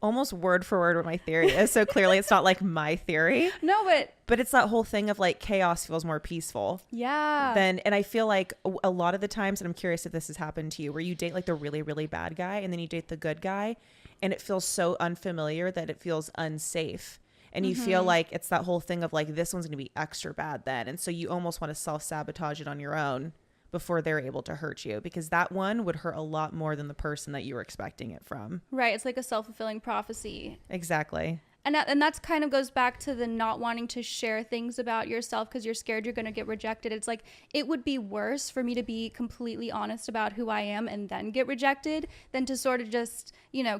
Almost word for word what my theory is. So clearly it's not like my theory. No, but it's that whole thing of like chaos feels more peaceful. Yeah. And I feel like a lot of the times, and I'm curious if this has happened to you, where you date like the really, really bad guy and then you date the good guy and it feels so unfamiliar that it feels unsafe. And you feel like it's that whole thing of like, this one's going to be extra bad then. And so you almost want to self-sabotage it on your own before they're able to hurt you, because that one would hurt a lot more than the person that you were expecting it from. Right. It's like a self-fulfilling prophecy. Exactly. And that's kind of goes back to the not wanting to share things about yourself because you're scared you're going to get rejected. It's like, it would be worse for me to be completely honest about who I am and then get rejected than to sort of just,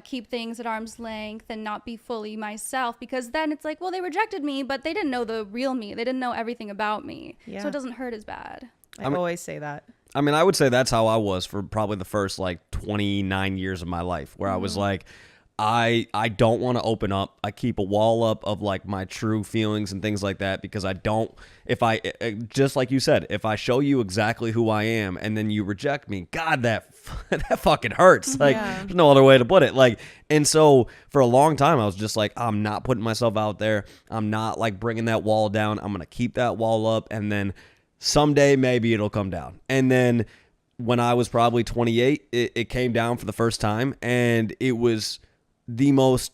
keep things at arm's length and not be fully myself, because then it's like, well, they rejected me, but they didn't know the real me. They didn't know everything about me. Yeah. So it doesn't hurt as bad. I always say that. I mean, I would say that's how I was for probably the first like 29 years of my life, where I was like, I don't want to open up. I keep a wall up of like my true feelings and things like that, because I don't, just like you said, if I show you exactly who I am and then you reject me, God, that fucking hurts. Like, there's no other way to put it. Like, and so for a long time, I was just like, I'm not putting myself out there. I'm not like bringing that wall down. I'm going to keep that wall up, and then someday maybe it'll come down. And then when I was probably 28, it came down for the first time, and it was the most,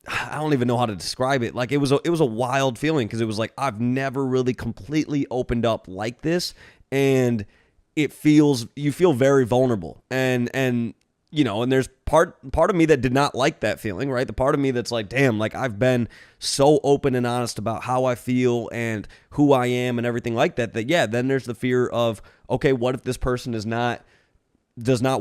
I don't even know how to describe it. Like it was a wild feeling, because it was like, I've never really completely opened up like this, and you feel very vulnerable, and there's part of me that did not like that feeling, right? The part of me that's like, damn, like I've been so open and honest about how I feel and who I am and everything like that, yeah, then there's the fear of, okay, what if this person does not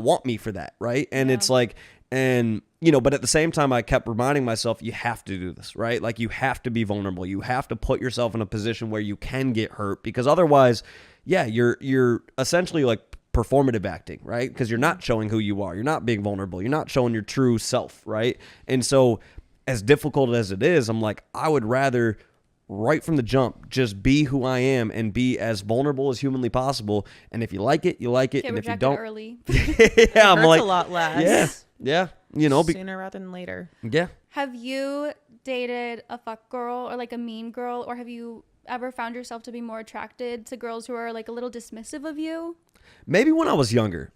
want me for that, right? And it's like, but at the same time, I kept reminding myself, you have to do this, right? Like you have to be vulnerable. You have to put yourself in a position where you can get hurt, because otherwise, yeah, you're essentially like performative acting, right? Because you're not showing who you are. You're not being vulnerable. You're not showing your true self, right? And so as difficult as it is, I'm like, I would rather right from the jump just be who I am and be as vulnerable as humanly possible. And if you like it, you like it. Get and if you rejected don't, early. yeah, I'm hurts like a lot less. Yeah. Sooner rather than later. Yeah. Have you dated a fuck girl or like a mean girl, or have you ever found yourself to be more attracted to girls who are like a little dismissive of you? Maybe when I was younger.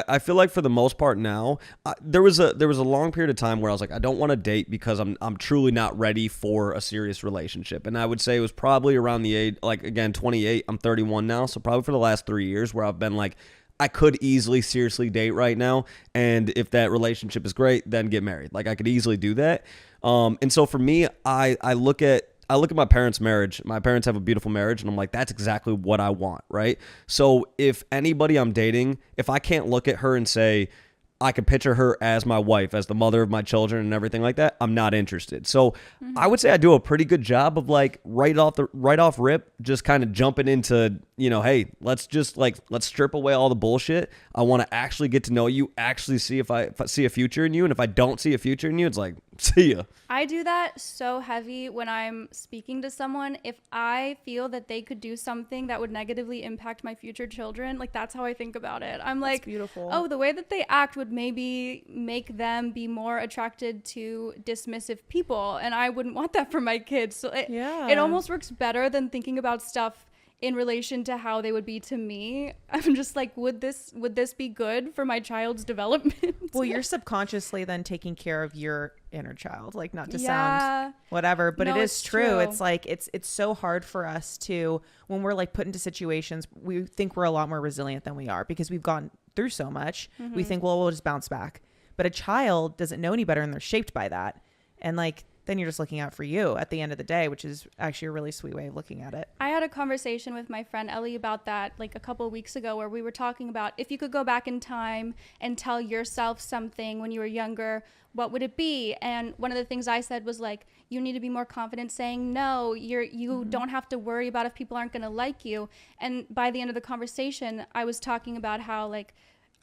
I feel like for the most part now, there was a long period of time where I was like, I don't want to date because I'm truly not ready for a serious relationship. And I would say it was probably around the age, like again, 28, I'm 31 now. So probably for the last 3 years where I've been like, I could easily seriously date right now. And if that relationship is great, then get married. Like I could easily do that. And so for me, I look at my parents' marriage. My parents have a beautiful marriage, and I'm like, that's exactly what I want, right? So if anybody I'm dating, if I can't look at her and say, I could picture her as my wife, as the mother of my children and everything like that, I'm not interested. So I would say I do a pretty good job of like right off rip, just kind of jumping into, hey, let's strip away all the bullshit. I want to actually get to know you, actually see if I see a future in you. And if I don't see a future in you, it's like, see ya. I do that so heavy when I'm speaking to someone. If I feel that they could do something that would negatively impact my future children, like that's how I think about it. I'm like, that's beautiful. Oh, the way that they act would maybe make them be more attracted to dismissive people, and I wouldn't want that for my kids. So it almost works better than thinking about stuff in relation to how they would be to me. I'm just like, would this be good for my child's development? Well, you're subconsciously then taking care of your inner child, like, not to sound whatever, but No, it is it's true. true. It's like, it's so hard for us to, when we're like put into situations, we think we're a lot more resilient than we are because we've gone through so much. We think, well, we'll just bounce back. But a child doesn't know any better, and they're shaped by that. And like, then you're just looking out for you at the end of the day, which is actually a really sweet way of looking at it. I had a conversation with my friend Ellie about that like a couple of weeks ago, where we were talking about if you could go back in time and tell yourself something when you were younger, what would it be? And one of the things I said was like, you need to be more confident saying no. You don't have to worry about if people aren't going to like you. And by the end of the conversation, I was talking about how like,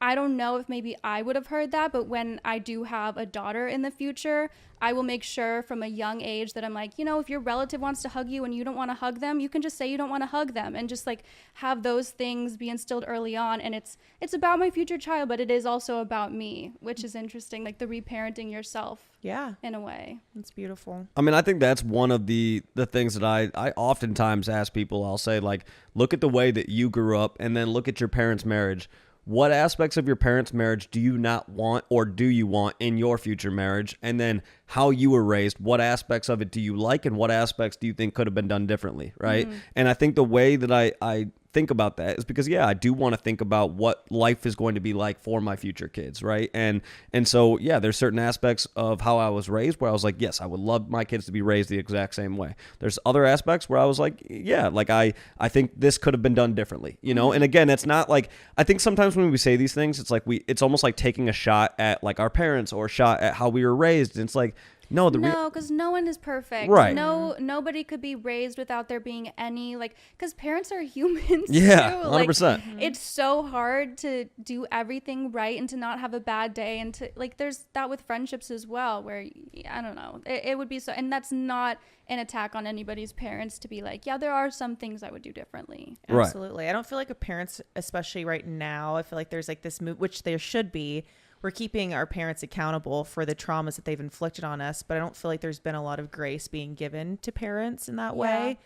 I don't know if maybe I would have heard that, but when I do have a daughter in the future, I will make sure from a young age that I'm like, you know, if your relative wants to hug you and you don't want to hug them, you can just say you don't want to hug them, and just like have those things be instilled early on. And it's about my future child, but it is also about me, which is interesting, like the reparenting yourself. Yeah. In a way. It's beautiful. I mean, I think that's one of the things that I oftentimes ask people. I'll say, like, look at the way that you grew up and then look at your parents' marriage. What aspects of your parents' marriage do you not want, or do you want in your future marriage? And then how you were raised, what aspects of it do you like, and what aspects do you think could have been done differently, right? And I think the way that I think about that is because, I do want to think about what life is going to be like for my future kids, right? And so, there's certain aspects of how I was raised where I was like, yes, I would love my kids to be raised the exact same way. There's other aspects where I was like, I think this could have been done differently, you know? And again, it's not like, I think sometimes when we say these things, it's like it's almost like taking a shot at like our parents or a shot at how we were raised. And it's like, no, because no one is perfect. Right. Nobody could be raised without there being any, like, because parents are humans. Yeah, too. 100%. Like, it's so hard to do everything right and to not have a bad day, and to like, there's that with friendships as well, where I don't know, it would be so, and that's not an attack on anybody's parents to be like, yeah, there are some things I would do differently. Right. Absolutely. I don't feel like a parents, especially right now, I feel like there's like this move, which there should be. We're keeping our parents accountable for the traumas that they've inflicted on us, but I don't feel like there's been a lot of grace being given to parents in that way.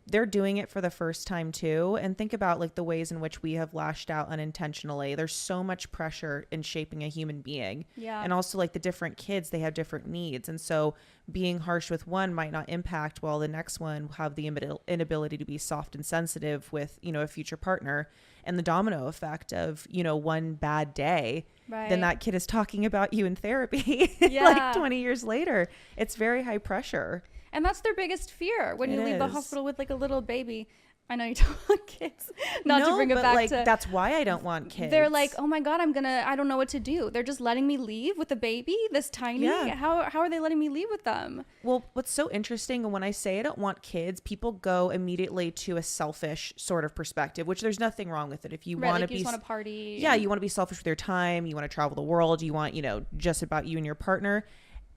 They're doing it for the first time too. And think about like the ways in which we have lashed out unintentionally. There's so much pressure in shaping a human being. Yeah. And also like the different kids, they have different needs. And so being harsh with one might not impact while the next one will have the inability to be soft and sensitive with, you know, a future partner. And the domino effect of, you know, one bad day, then that kid is talking about you in therapy like 20 years later. It's very high pressure. And that's their biggest fear when you leave the hospital with like a little baby. I know you don't want kids. Not to bring it back like, to... that's why I don't want kids. They're like, oh my God, I don't know what to do. They're just letting me leave with a baby this tiny? Yeah. How are they letting me leave with them? Well, what's so interesting, and when I say I don't want kids, people go immediately to a selfish sort of perspective, which there's nothing wrong with it. If you want to be... you just want to party. Yeah, you want to be selfish with your time. You want to travel the world. You want, you know, just about you and your partner.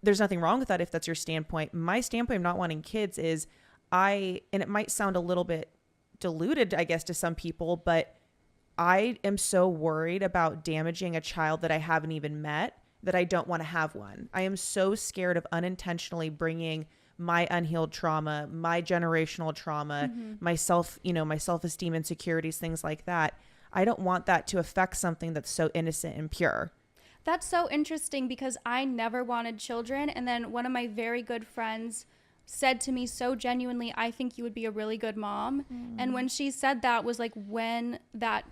There's nothing wrong with that if that's your standpoint. My standpoint of not wanting kids is and it might sound a little bit diluted, I guess, to some people, but I am so worried about damaging a child that I haven't even met that I don't want to have one. I am so scared of unintentionally bringing my unhealed trauma, my generational trauma, my self-esteem, insecurities, things like that. I don't want that to affect something that's so innocent and pure. That's so interesting because I never wanted children. And then one of my very good friends said to me so genuinely, I think you would be a really good mom. And when she said that was like when that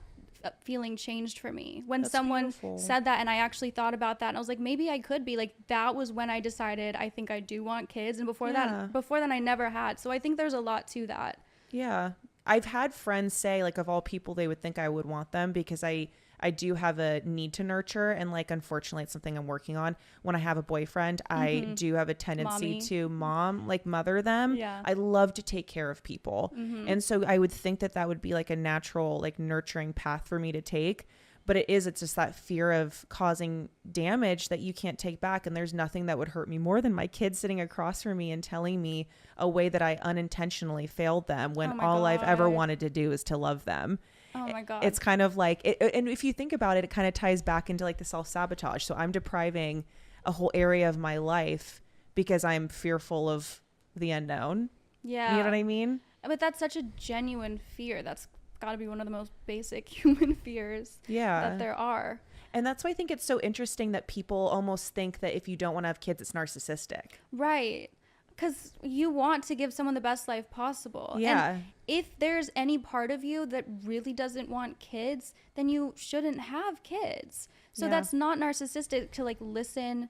feeling changed for me. When That's someone beautiful. said that, and I actually thought about that, and I was like, maybe I could be like, that was when I decided I think I do want kids. And before then I never had. So I think there's a lot to that. Yeah. I've had friends say, like, of all people, they would think I would want them because I do have a need to nurture, and like, unfortunately, it's something I'm working on. When I have a boyfriend, I do have a tendency to mother them. Yeah. I love to take care of people. And so I would think that would be like a natural, like, nurturing path for me to take. But it's just that fear of causing damage that you can't take back. And there's nothing that would hurt me more than my kids sitting across from me and telling me a way that I unintentionally failed them when all I've ever wanted to do is to love them. Oh my God. It's kind of like, and if you think about it, it kind of ties back into like the self-sabotage. So I'm depriving a whole area of my life because I'm fearful of the unknown. Yeah. You know what I mean? But that's such a genuine fear. That's got to be one of the most basic human fears that there are. And that's why I think it's so interesting that people almost think that if you don't want to have kids, it's narcissistic. Right. Because you want to give someone the best life possible. Yeah. And if there's any part of you that really doesn't want kids, then you shouldn't have kids. So that's not narcissistic to like listen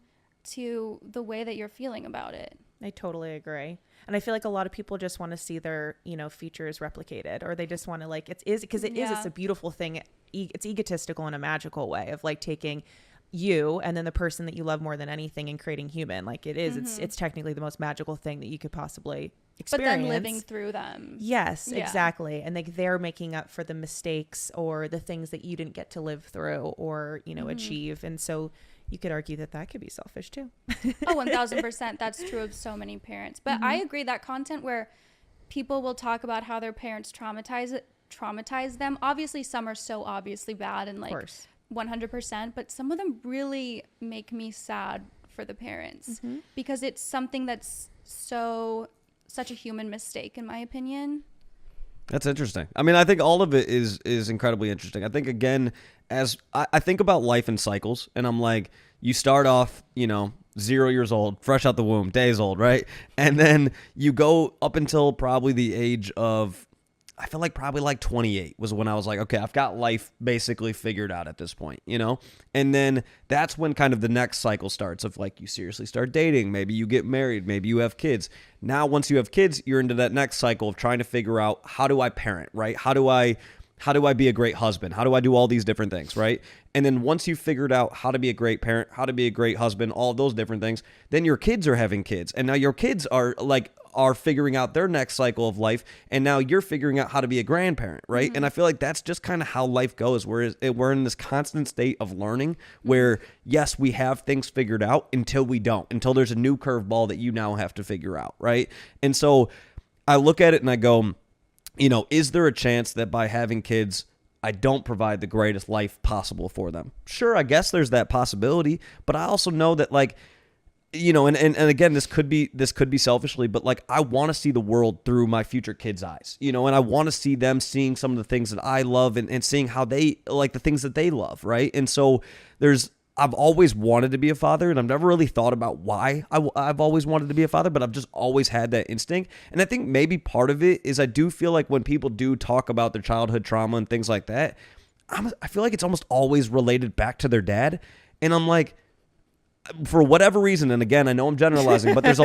to the way that you're feeling about it. I totally agree. And I feel like a lot of people just want to see their, features replicated, or they just want to like, it's a beautiful thing. It's egotistical in a magical way of like taking you and then the person that you love more than anything and creating human. Like it is, it's technically the most magical thing that you could possibly experience. But then living through them. Yes, exactly. And like they're making up for the mistakes or the things that you didn't get to live through or, achieve. And so you could argue that could be selfish too. Oh, 1000%. That's true of so many parents. But I agree that content where people will talk about how their parents traumatize them. Obviously, some are so obviously bad and like 100%, but some of them really make me sad for the parents because it's something that's such a human mistake, in my opinion. That's interesting. I mean, I think all of it is incredibly interesting. I think, again, as I think about life in cycles, and I'm like, you start off, 0 years old, fresh out the womb, days old, right? And then you go up until probably the age of, I feel like probably like 28 was when I was like, okay, I've got life basically figured out at this point, And then that's when kind of the next cycle starts of like you seriously start dating. Maybe you get married. Maybe you have kids. Now, once you have kids, you're into that next cycle of trying to figure out, how do I parent, right? How do I be a great husband? How do I do all these different things, right? And then once you've figured out how to be a great parent, how to be a great husband, all of those different things, then your kids are having kids. And now your kids are figuring out their next cycle of life, and now you're figuring out how to be a grandparent, right? And I feel like that's just kind of how life goes. We're in this constant state of learning where, yes, we have things figured out until we don't, until there's a new curveball that you now have to figure out, right? And so I look at it and I go, is there a chance that by having kids, I don't provide the greatest life possible for them? Sure, I guess there's that possibility, but I also know that like, and again, this could be selfishly, but like I want to see the world through my future kids' eyes, and I want to see them seeing some of the things that I love and seeing how they like the things that they love, right? And so I've always wanted to be a father, and I've never really thought about why I've always wanted to be a father, but I've just always had that instinct. And I think maybe part of it is I do feel like when people do talk about their childhood trauma and things like that, I feel like it's almost always related back to their dad, and I'm like, for whatever reason, and again, I know I'm generalizing, but there's a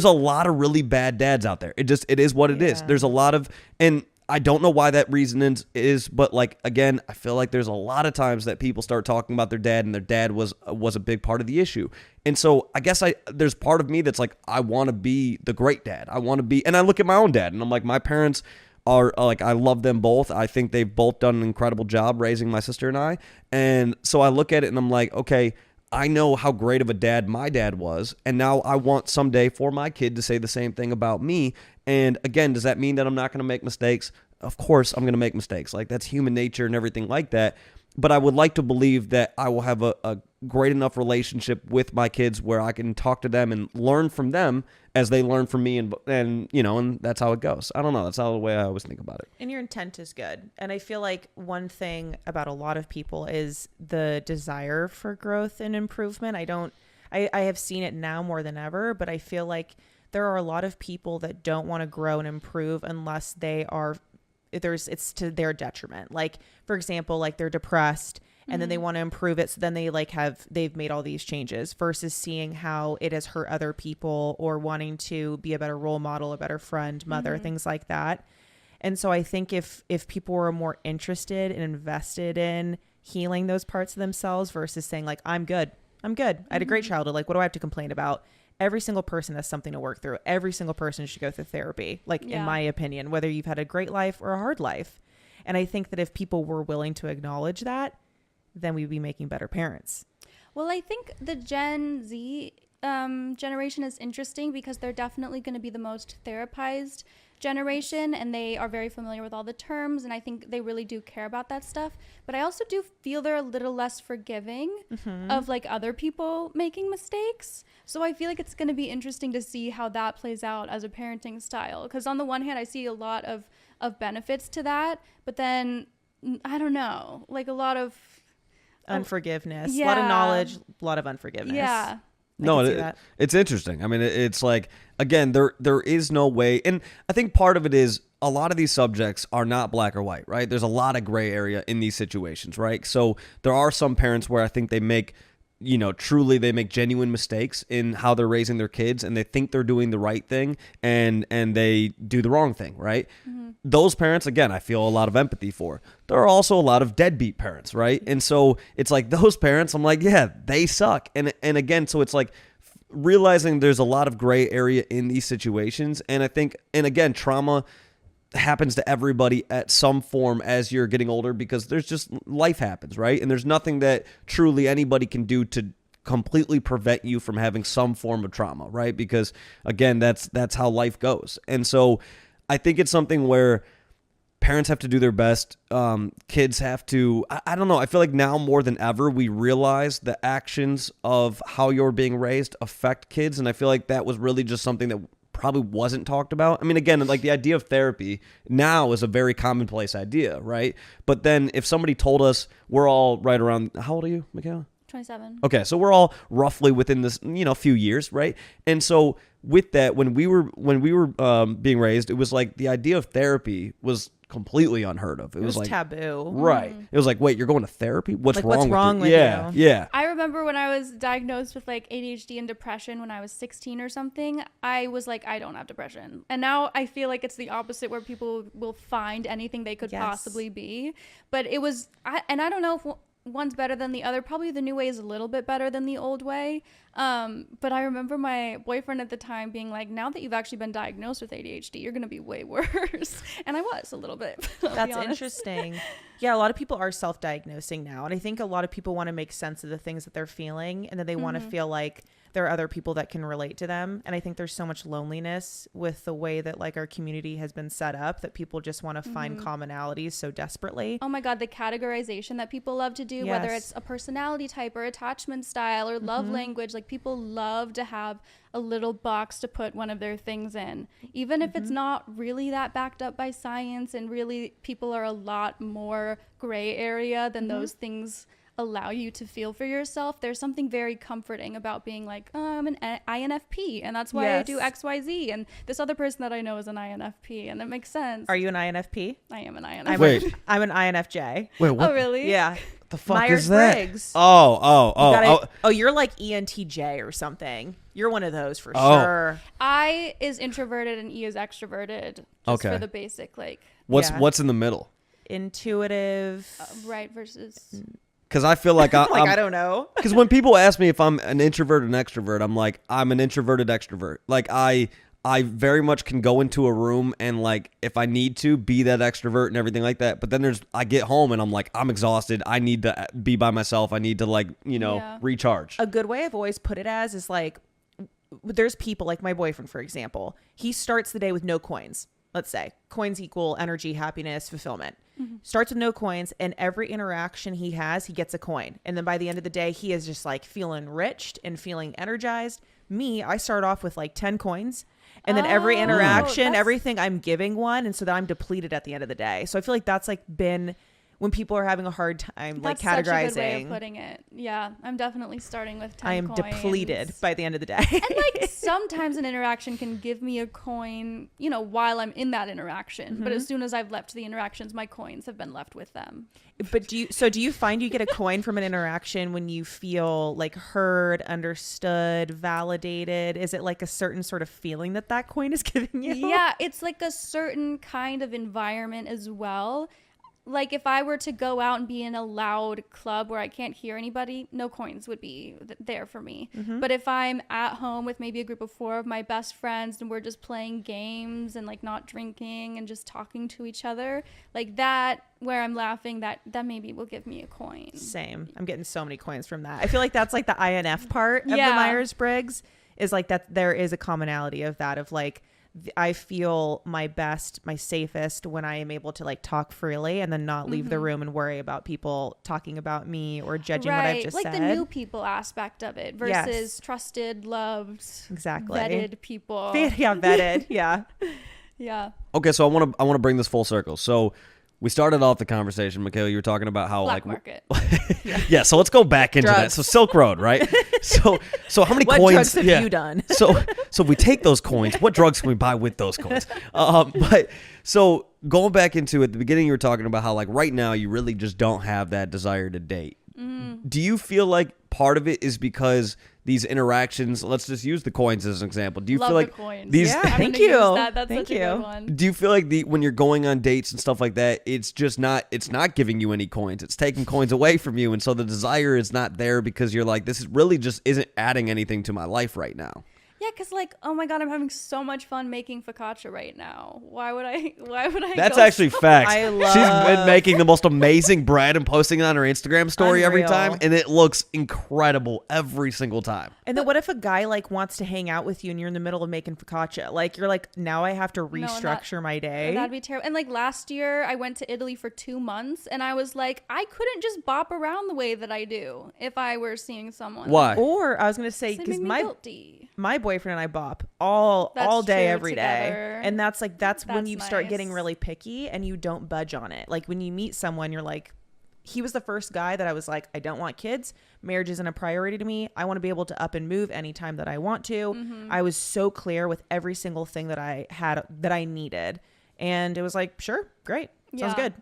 lot of really bad dads out there. It is what it is. There's a lot of, and I don't know why that reason is, but like, again, I feel like there's a lot of times that people start talking about their dad, and their dad was a big part of the issue. And so I guess there's part of me that's like, I want to be the great dad. I want to be, and I look at my own dad, and I'm like, my parents are like, I love them both. I think they've both done an incredible job raising my sister and I. And so I look at it and I'm like, okay, I know how great of a dad my dad was. And now I want someday for my kid to say the same thing about me. And again, does that mean that I'm not going to make mistakes? Of course I'm going to make mistakes. Like that's human nature and everything like that. But I would like to believe that I will have a great enough relationship with my kids where I can talk to them and learn from them as they learn from me, and that's how it goes. I don't know. That's how the way I always think about it. And your intent is good. And I feel like one thing about a lot of people is the desire for growth and improvement. I have seen it now more than ever, but I feel like there are a lot of people that don't want to grow and improve unless it's to their detriment. Like, for example, like they're depressed and then they want to improve it. So then they've made all these changes versus seeing how it has hurt other people or wanting to be a better role model, a better friend, mother, things like that. And so I think if people were more interested and invested in healing those parts of themselves versus saying like, I'm good. I had a great childhood. Like, what do I have to complain about? Every single person has something to work through. Every single person should go through therapy, in my opinion, whether you've had a great life or a hard life. And I think that if people were willing to acknowledge that, then we'd be making better parents. Well, I think the Gen Z generation is interesting because they're definitely going to be the most therapized generation, and they are very familiar with all the terms, and I think they really do care about that stuff. But I also do feel they're a little less forgiving of like other people making mistakes. So I feel like it's going to be interesting to see how that plays out as a parenting style, because on the one hand I see a lot of benefits to that, but then I don't know, like a lot of unforgiveness, a lot of knowledge, a lot of unforgiveness. Yeah. No, it's interesting. I mean, it's like, again, there is no way. And I think part of it is a lot of these subjects are not black or white, right? There's a lot of gray area in these situations, right? So there are some parents where I think they make, truly they make genuine mistakes in how they're raising their kids, and they think they're doing the right thing and they do the wrong thing, right? Those parents, again, I feel a lot of empathy for. There are also a lot of deadbeat parents, right? And so it's like those parents, I'm like, yeah, they suck. And again, so it's like realizing there's a lot of gray area in these situations. And I think, and again, trauma happens to everybody at some form as you're getting older, because there's just life happens, right? And there's nothing that truly anybody can do to completely prevent you from having some form of trauma, right? Because again, that's how life goes. And so I think it's something where parents have to do their best. Kids have to, I don't know. I feel like now more than ever, we realize the actions of how you're being raised affect kids. And I feel like that was really just something that probably wasn't talked about. I mean, again, like the idea of therapy now is a very commonplace idea, right? But then if somebody told us, we're all right around, how old are you, Michaela? 27. Okay, so we're all roughly within this, few years, right? And so with that, when we were being raised, it was like the idea of therapy was completely unheard of. It was like taboo, right? It was like, wait, you're going to therapy? What's wrong with you? Yeah. I remember when I was diagnosed with like ADHD and depression when I was 16 or something, I was like, I don't have depression. And now I feel like it's the opposite, where people will find anything they could possibly be. But it was, I don't know if one's better than the other. Probably the new way is a little bit better than the old way. But I remember my boyfriend at the time being like, now that you've actually been diagnosed with ADHD, you're going to be way worse. And I was a little bit. That's interesting. Yeah, a lot of people are self-diagnosing now. And I think a lot of people want to make sense of the things that they're feeling, and then they want to feel like there are other people that can relate to them. And I think there's so much loneliness with the way that like our community has been set up, that people just want to find commonalities so desperately. Oh my God, the categorization that people love to do, whether it's a personality type or attachment style or love language, like people love to have a little box to put one of their things in, even if it's not really that backed up by science, and really people are a lot more gray area than those things allow you to feel for yourself. There's something very comforting about being like, oh, I'm an INFP, and that's why I do XYZ, and this other person that I know is an INFP, and it makes sense. Are you an INFP? I am an INFP. I'm an INFJ. Wait, what? Oh, really? Yeah. The fuck is that? Myers-Briggs. Oh, you're like ENTJ or something. You're one of those for sure. I is introverted and E is extroverted. Just for the basic, like. What's in the middle? Intuitive. Right versus. Because I feel like I don't know. Because when people ask me if I'm an introvert and extrovert, I'm like, I'm an introverted extrovert. Like I very much can go into a room and like, if I need to, be that extrovert and everything like that. But then I get home and I'm like, I'm exhausted. I need to be by myself. I need to like, recharge. A good way I've always put it as is like, there's people like my boyfriend, for example. He starts the day with no coins. Let's say coins equal energy, happiness, fulfillment. Starts with no coins, and every interaction he has, he gets a coin. And then by the end of the day, he is just like feeling enriched and feeling energized. Me, I start off with like 10 coins. And then every interaction, everything, I'm giving one. And so that I'm depleted at the end of the day. So I feel like that's like been when people are having a hard time, like categorizing. That's such a good way of putting it. Yeah, I'm definitely starting with 10 I am coins. depleted by the end of the day. And like sometimes an interaction can give me a coin, while I'm in that interaction. But as soon as I've left the interactions, my coins have been left with them. But do you find you get a coin from an interaction when you feel like heard, understood, validated? Is it like a certain sort of feeling that coin is giving you? Yeah, it's like a certain kind of environment as well. Like if I were to go out and be in a loud club where I can't hear anybody, no coins would be there for me. But if I'm at home with maybe a group of 4 of my best friends and we're just playing games and like not drinking and just talking to each other, like that, where I'm laughing, that maybe will give me a coin. Same. I'm getting so many coins from that. I feel like that's like the INF part of the Myers-Briggs, is like that there is a commonality of that, of like I feel my best, my safest when I am able to like talk freely and then not leave the room and worry about people talking about me or judging what I've just like said. The new people aspect of it versus trusted, loved, vetted people. Yeah, vetted. Yeah. Yeah. Okay, so I want to bring this full circle. So we started off the conversation, Michaela. You were talking about how Black market. Yeah. So let's go back into that. So Silk Road, right? So how many what coins? Drugs have you done? so if we take those coins, what drugs can we buy with those coins? But so going back into at the beginning, you were talking about how like right now you really just don't have that desire to date. Do you feel like part of it is because these interactions? Let's just use the coins as an example. Do you Love feel like the coins. these? Yeah, I'm thank gonna you. use that. That's Thank such a you. good one. Do you feel like when you're going on dates and stuff like that, it's just not, it's not giving you any coins. It's taking coins away from you. And so the desire is not there because you're like, this is really just isn't adding anything to my life right now. Yeah, because like, oh my God, I'm having so much fun making focaccia right now. Why would I That's go actually so- facts. She's been love- making the most amazing bread and posting it on her Instagram story every Unreal. time. And it looks incredible every single time. And then what if a guy like wants to hang out with you and you're in the middle of making focaccia? Like you're like, now I have to restructure my day. That'd be terrible. And like last year, I went to Italy for 2 months, and I was like, I couldn't just bop around the way that I do if I were seeing someone. Why? Or I was gonna say They because make me guilty. my boyfriend and I bop all That's day true, every day, together. and that's when That's you start getting nice. really picky and you don't budge on it. Like when you meet someone, you're like, he was the first guy that I was like, I don't want kids. Marriage isn't a priority to me. I want to be able to up and move anytime that I want to. I was so clear with every single thing that I had that I needed, and it was like, sure, great, sounds Yeah. good.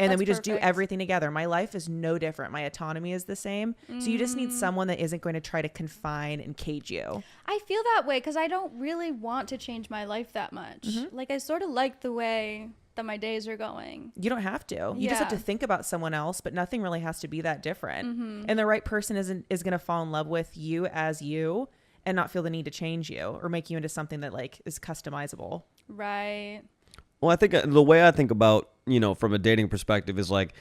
And then That's we just do perfect. everything together. My life is no different. My autonomy is the same. So you just need someone that isn't going to try to confine and cage you. I feel that way because I don't really want to change my life that much. Like I sort of like the way that my days are going. You don't have to. You just have to Yeah. think about someone else, but nothing really has to be that different. And the right person is going to fall in love with you as you and not feel the need to change you or make you into something that like is customizable. Right. Well, I think the way I think about, from a dating perspective is like,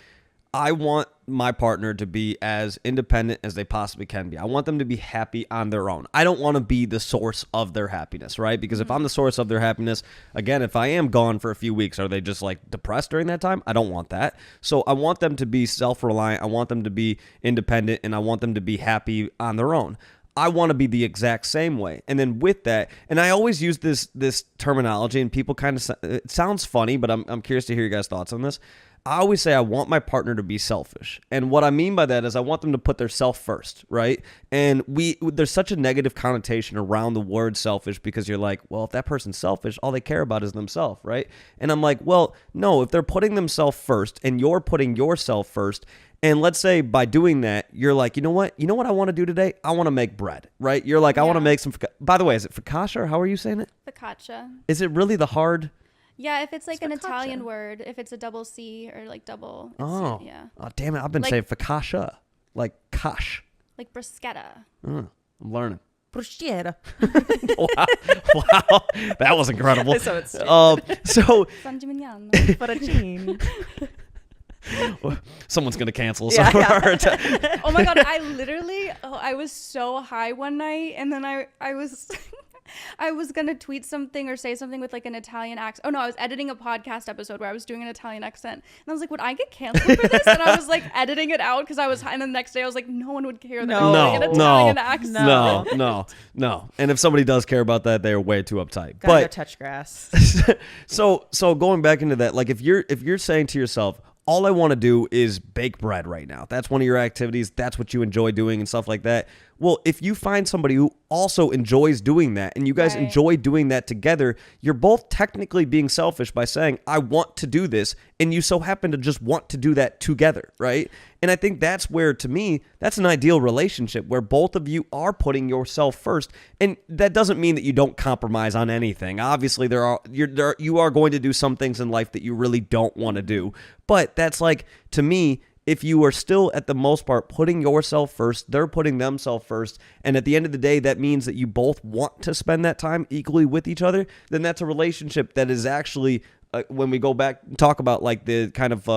I want my partner to be as independent as they possibly can be. I want them to be happy on their own. I don't want to be the source of their happiness, right? Because if I'm the source of their happiness, again, if I am gone for a few weeks, are they just like depressed during that time? I don't want that. So I want them to be self-reliant. I want them to be independent, and I want them to be happy on their own. I want to be the exact same way. And then with that, and I always use this terminology, and people kind of, it sounds funny, but I'm curious to hear your guys' thoughts on this. I always say I want my partner to be selfish. And what I mean by that is I want them to put their self first, right? And there's such a negative connotation around the word selfish because you're like, well, if that person's selfish, all they care about is themselves, right? And I'm like, well, no, if they're putting themselves first and you're putting yourself first, and let's say by doing that, you're like, you know what I want to do today? I want to make bread, right? You're like, I want to make some, by the way, is it focaccia or how are you saying it? Focaccia. Is it really the hard? Yeah, if it's like an focaccia. Italian word, if it's a double C or like double. Oh, Yeah. Oh, damn it. I've been Like- saying focaccia, like cash. Like bruschetta. I'm learning. Bruschetta. Wow. That was incredible. So it's So San Gimignano. Fettuccine. someone's going to cancel us. Yeah, Oh my God, I was so high one night, and then I was I was gonna tweet something or say something with like an Italian accent. Oh no, I was editing a podcast episode where I was doing an Italian accent, and I was like, would I get canceled for this? And I was like editing it out because I was high, and then the next day I was like, no one would care that I was doing an Italian accent. No. And if somebody does care about that, they're way too uptight. Gotta go But touch grass. so going back into that, like if you're saying to yourself, all I want to do is bake bread right now. That's one of your activities. That's what you enjoy doing and stuff like that. Well, if you find somebody who also enjoys doing that and you guys Right. enjoy doing that together, you're both technically being selfish by saying, I want to do this. And you so happen to just want to do that together, right? And I think that's where, to me, that's an ideal relationship where both of you are putting yourself first. And that doesn't mean that you don't compromise on anything. Obviously, you are going to do some things in life that you really don't want to do. But that's like, to me, if you are still, at the most part, putting yourself first, they're putting themselves first, and at the end of the day, that means that you both want to spend that time equally with each other, then that's a relationship that is actually, when we go back and talk about like the kind of,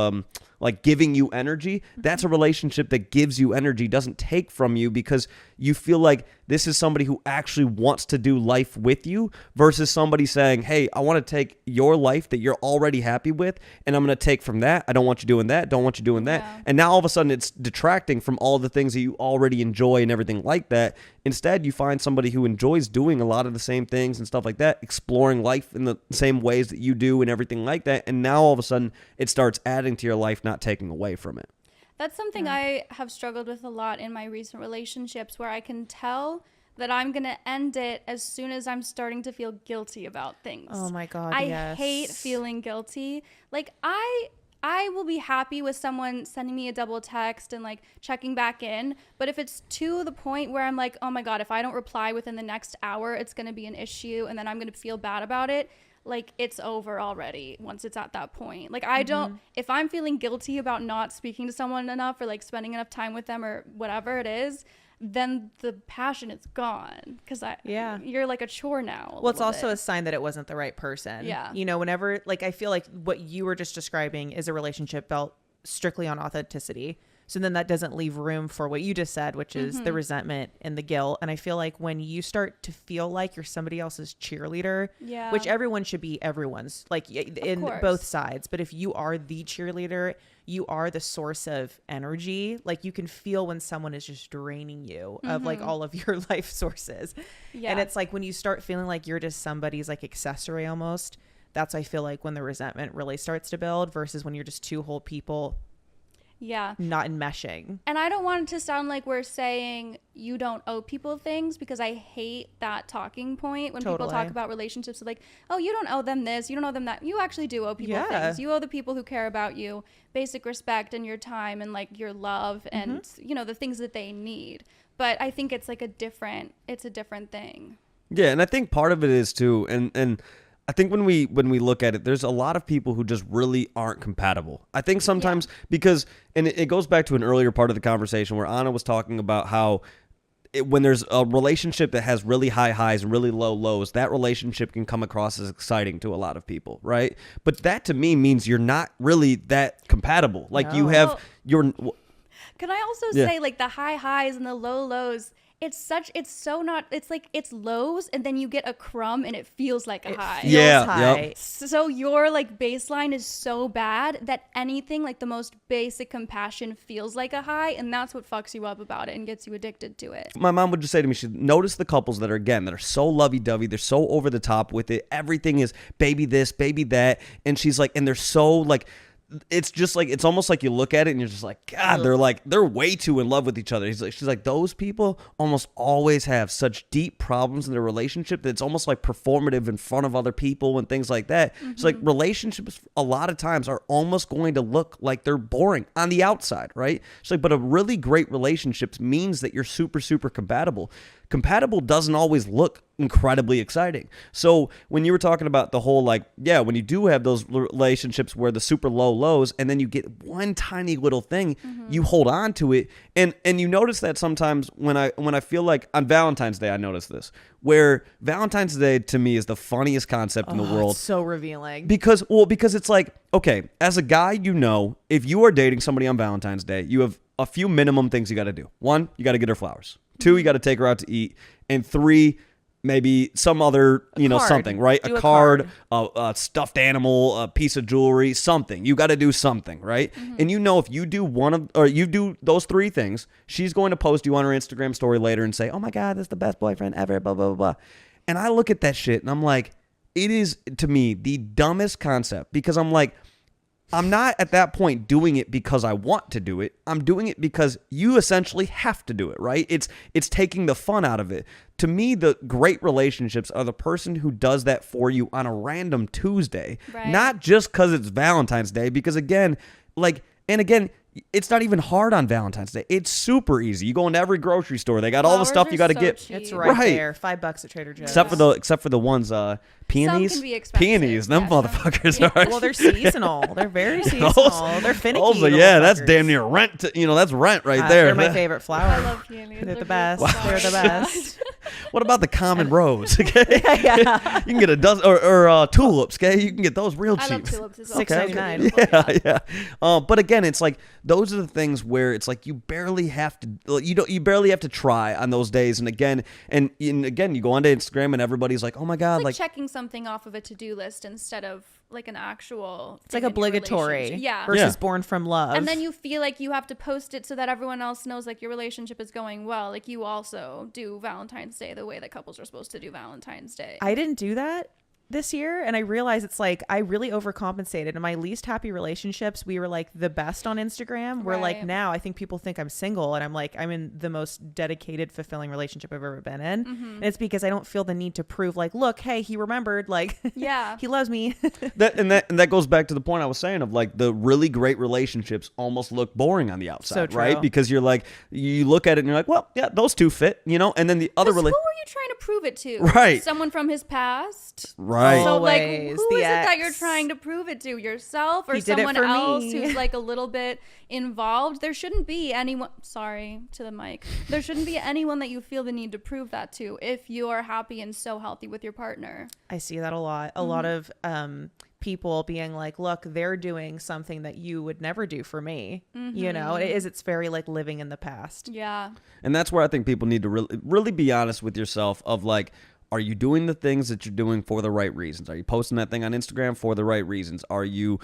like giving you energy, that's a relationship that gives you energy, doesn't take from you, because you feel like this is somebody who actually wants to do life with you, versus somebody saying, hey, I want to take your life that you're already happy with, and I'm going to take from that. I don't want you doing that. Don't want you doing that. Yeah. And now all of a sudden it's detracting from all the things that you already enjoy and everything like that. Instead, you find somebody who enjoys doing a lot of the same things and stuff like that, exploring life in the same ways that you do and everything like that. And now all of a sudden it starts adding to your life, not taking away from it. That's something I have struggled with a lot in my recent relationships, where I can tell that I'm going to end it as soon as I'm starting to feel guilty about things. Oh my God, I yes. hate feeling guilty. Like, I will be happy with someone sending me a double text and like checking back in. But if it's to the point where I'm like, oh my God, if I don't reply within the next hour, it's going to be an issue, and then I'm going to feel bad about it. Like, it's over already once it's at that point. Like, I don't, if I'm feeling guilty about not speaking to someone enough or like spending enough time with them or whatever it is, then the passion is gone, because you're like a chore now. Well, it's also a sign that it wasn't the right person. Yeah. You know, whenever, like, I feel like what you were just describing is a relationship built strictly on authenticity. So then that doesn't leave room for what you just said, which is the resentment and the guilt. And I feel like when you start to feel like you're somebody else's cheerleader, which everyone should be everyone's, like in both sides. But if you are the cheerleader, you are the source of energy. Like, you can feel when someone is just draining you of like all of your life sources. Yeah. And it's like when you start feeling like you're just somebody's like accessory almost, that's, I feel like, when the resentment really starts to build, versus when you're just two whole people not enmeshing. And I don't want it to sound like we're saying you don't owe people things, because I hate that talking point when people talk about relationships. Like, oh, you don't owe them this, you don't owe them that. You actually do owe people things. You owe the people who care about you basic respect and your time and like your love and you know, the things that they need. But I think it's like a different thing. Yeah, and I think part of it is too, and I think when we look at it, there's a lot of people who just really aren't compatible. I think sometimes because, and it goes back to an earlier part of the conversation where Anna was talking about how when there's a relationship that has really high highs and really low lows, that relationship can come across as exciting to a lot of people, right? But that to me means you're not really that compatible. Like you have your... Can I also say, like, the high highs and the low lows, it's like it's lows and then you get a crumb and it feels like a high. High. So your like baseline is so bad that anything like the most basic compassion feels like a high, and that's what fucks you up about it and gets you addicted to it. My mom would just say to me, she'd notice the couples that are so lovey-dovey, they're so over the top with it. Everything is baby this, baby that. And she's like, and they're so like, it's just like, it's almost like you look at it and you're just like, God, they're way too in love with each other. She's like, those people almost always have such deep problems in their relationship that it's almost like performative in front of other people and things like that. It's like relationships a lot of times are almost going to look like they're boring on the outside, right? She's like, but a really great relationship means that you're super, super compatible. Compatible doesn't always look incredibly exciting. So when you were talking about the whole, like, when you do have those relationships where the super low lows and then you get one tiny little thing, you hold on to it. And you notice that sometimes when I feel like on Valentine's Day, I notice this, where Valentine's Day to me is the funniest concept in the world. It's so revealing. Because it's like, okay, as a guy, you know, if you are dating somebody on Valentine's Day, you have a few minimum things you got to do. 1, you got to get her flowers. 2, you got to take her out to eat. And 3, maybe some other, something, right? A card, a stuffed animal, a piece of jewelry, something. You got to do something, right? And if you do you do those 3 things, she's going to post you on her Instagram story later and say, oh my God, that's the best boyfriend ever, blah, blah, blah, blah. And I look at that shit and I'm like, it is, to me, the dumbest concept, because I'm like, I'm not at that point doing it because I want to do it. I'm doing it because you essentially have to do it, right? It's taking the fun out of it. To me, the great relationships are the person who does that for you on a random Tuesday, not just because it's Valentine's Day, because again, it's not even hard on Valentine's Day. It's super easy. You go into every grocery store. They got all the stuff you got to get. Cheap. It's right there. $5 at Trader Joe's. Except for the ones peonies. Some can be expensive. Peonies. Them motherfuckers are. Well, they're seasonal. They're very seasonal. They're finicky. Also, that's damn near rent. That's rent right there. They're my favorite flower. I love peonies. They're the best. They're the best. What about the common rose? Okay, Yeah. you can get a dozen or tulips. Okay, you can get those real I cheap. love tulips as well. $6.99. Yeah. But again, it's like those are the things where it's like you barely have to. You barely have to try on those days. And again, you go onto Instagram and everybody's like, oh my god, It's like like checking something off of a to-do list instead of like an actual. It's like thing in your obligatory. relationship. Yeah. Versus Yeah. born from love. And then you feel like you have to post it so that everyone else knows like your relationship is going well. Like you also do Valentine's Day the way that couples are supposed to do Valentine's Day. I didn't do that this year, and I realized it's like I really overcompensated. In my least happy relationships, we were like the best on Instagram. We're like Right. now I think people think I'm single, and I'm like I'm in the most dedicated, fulfilling relationship I've ever been in. And it's because I don't feel the need to prove like, look, hey, he remembered, like Yeah. he loves me. that goes back to the point I was saying of like the really great relationships almost look boring on the outside, So right? true. Because you're like you look at it and you're like, well, yeah, those two fit, and then the other Who were you trying to prove it to? Right. Someone from his past? right. So like, Always who the is it that you're ex. trying to prove it to? Yourself or He did it someone for else me. who's like a little bit involved? There shouldn't be anyone. Sorry to the mic. There shouldn't be anyone that you feel the need to prove that to if you are happy and so healthy with your partner. I see that a lot. A lot of people being like, look, they're doing something that you would never do for me. It's very like living in the past. Yeah. And that's where I think people need to really be honest with yourself of like, are you doing the things that you're doing for the right reasons? Are you posting that thing on Instagram for the right reasons? Are you,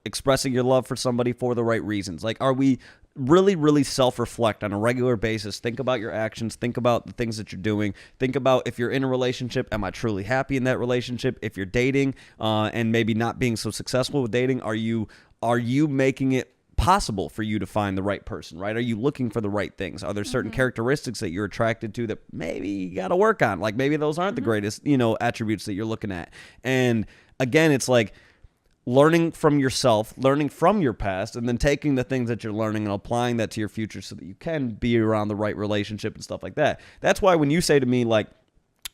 expressing your love for somebody for the right reasons? Like, are we really, really self-reflect on a regular basis? Think about your actions. Think about the things that you're doing. Think about if you're in a relationship, am I truly happy in that relationship? If you're dating and maybe not being so successful with dating, are you making it possible for you to find the right person, right? Are you looking for the right things? Are there certain characteristics that you're attracted to that maybe you got to work on? Like maybe those aren't the greatest, attributes that you're looking at. And again, it's like learning from yourself, learning from your past, and then taking the things that you're learning and applying that to your future so that you can be around the right relationship and stuff like that. That's why when you say to me, like,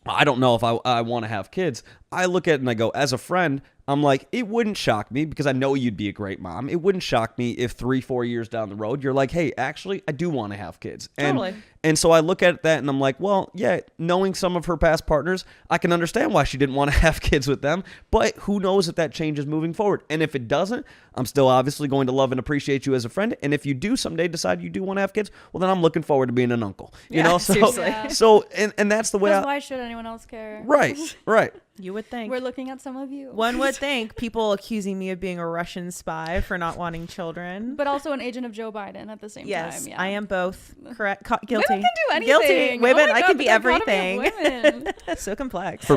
I don't know if I want to have kids, I look at it and I go, as a friend, I'm like, it wouldn't shock me because I know you'd be a great mom. It wouldn't shock me if 3-4 years down the road, you're like, hey, actually, I do want to have kids. Totally. And so I look at that and I'm like, well, yeah, knowing some of her past partners, I can understand why she didn't want to have kids with them. But who knows if that changes moving forward. And if it doesn't, I'm still obviously going to love and appreciate you as a friend. And if you do someday decide you do want to have kids, well, then I'm looking forward to being an uncle. Seriously. Yeah. So and that's the way Because why should anyone else care? Right. You would think. We're looking at some of you. One would think people accusing me of being a Russian spy for not wanting children. But also an agent of Joe Biden at the same Yes, time. Yeah. I am both. Correct. Guilty. Women can do anything. Guilty. Women, Oh my I God, can be the dichotomy of everything. women. So complex. For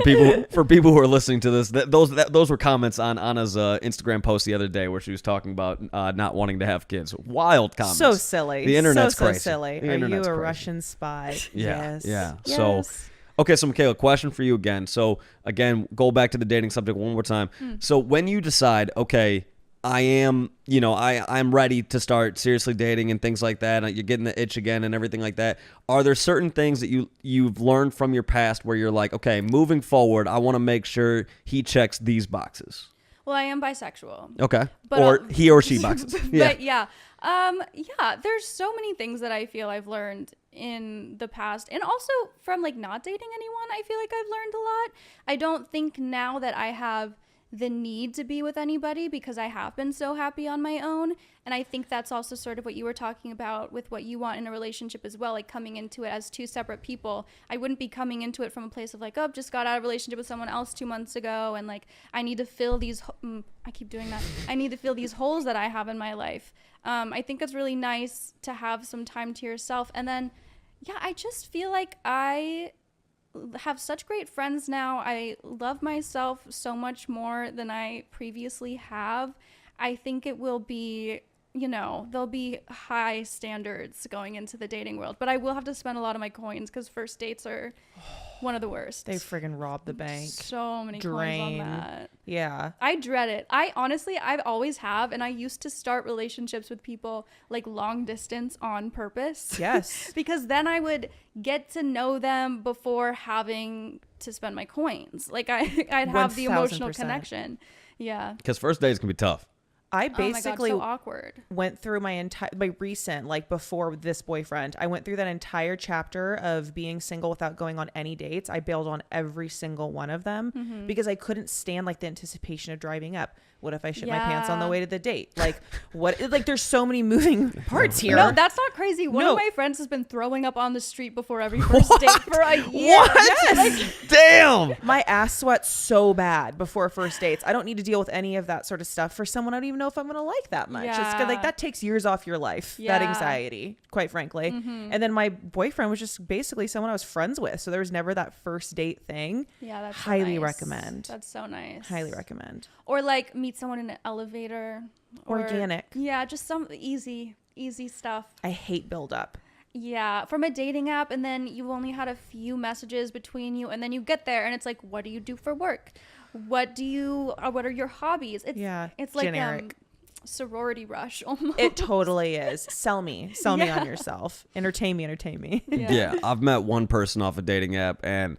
people who are listening to this, those were comments on Anna's Instagram post the other day where she was talking about not wanting to have kids. Wild comments. So silly. The internet's so crazy. silly. The Are you internet's a crazy. Russian spy? Yeah. Yes. Yeah. Yes. Okay, so Michaela, question for you again. So again, go back to the dating subject one more time. So when you decide, okay, I am, I'm ready to start seriously dating and things like that, and you're getting the itch again and everything like that, are there certain things that you've learned from your past where you're like, okay, moving forward, I want to make sure he checks these boxes? Well, I am bisexual. Okay. But or he or she boxes. But yeah. There's so many things that I feel I've learned in the past, and also from like not dating anyone, I feel like I've learned a lot. I don't think now that I have the need to be with anybody because I have been so happy on my own. And I think that's also sort of what you were talking about with what you want in a relationship as well, like coming into it as two separate people. I wouldn't be coming into it from a place of like, oh, just got out of a relationship with someone else 2 months ago, and like I need to fill these I keep doing that. I need to fill these holes that I have in my life. I think it's really nice to have some time to yourself. And then I just feel like I have such great friends now. I love myself so much more than I previously have. I think it will be, there'll be high standards going into the dating world, but I will have to spend a lot of my coins because first dates are one of the worst. They friggin' robbed the bank. So many Drain. coins on that. Yeah. I dread it. I've always have, and I used to start relationships with people like long distance on purpose. Yes. Because then I would get to know them before having to spend my coins. Like I'd have the emotional 1000%. connection. Yeah. Because first dates can be tough. I basically oh my God, so awkward. went through my recent, like before this boyfriend, I went through that entire chapter of being single without going on any dates. I bailed on every single one of them because I couldn't stand like the anticipation of driving up. What if I shit my pants on the way to the date? Like what? Like there's so many moving parts here. No, that's not crazy. One of my friends has been throwing up on the street before every first date for a year. What? Yes. Damn. My ass sweats so bad before first dates. I don't need to deal with any of that sort of stuff for someone I don't even know if I'm going to like that much. It's good, like that takes years off your life, that anxiety, quite frankly. And then my boyfriend was just basically someone I was friends with. So there was never that first date thing. Yeah, that's highly so nice. recommend. That's so nice. Highly recommend. Or like meet someone in an elevator. Organic. Yeah, just some easy stuff. I hate build up. Yeah, from a dating app, and then you only had a few messages between you, and then you get there, and it's like, what do you do for work? What are your hobbies? It's like generic. Sorority rush almost. It totally is. Sell me on yourself. Entertain me. Yeah, I've met one person off a dating app, and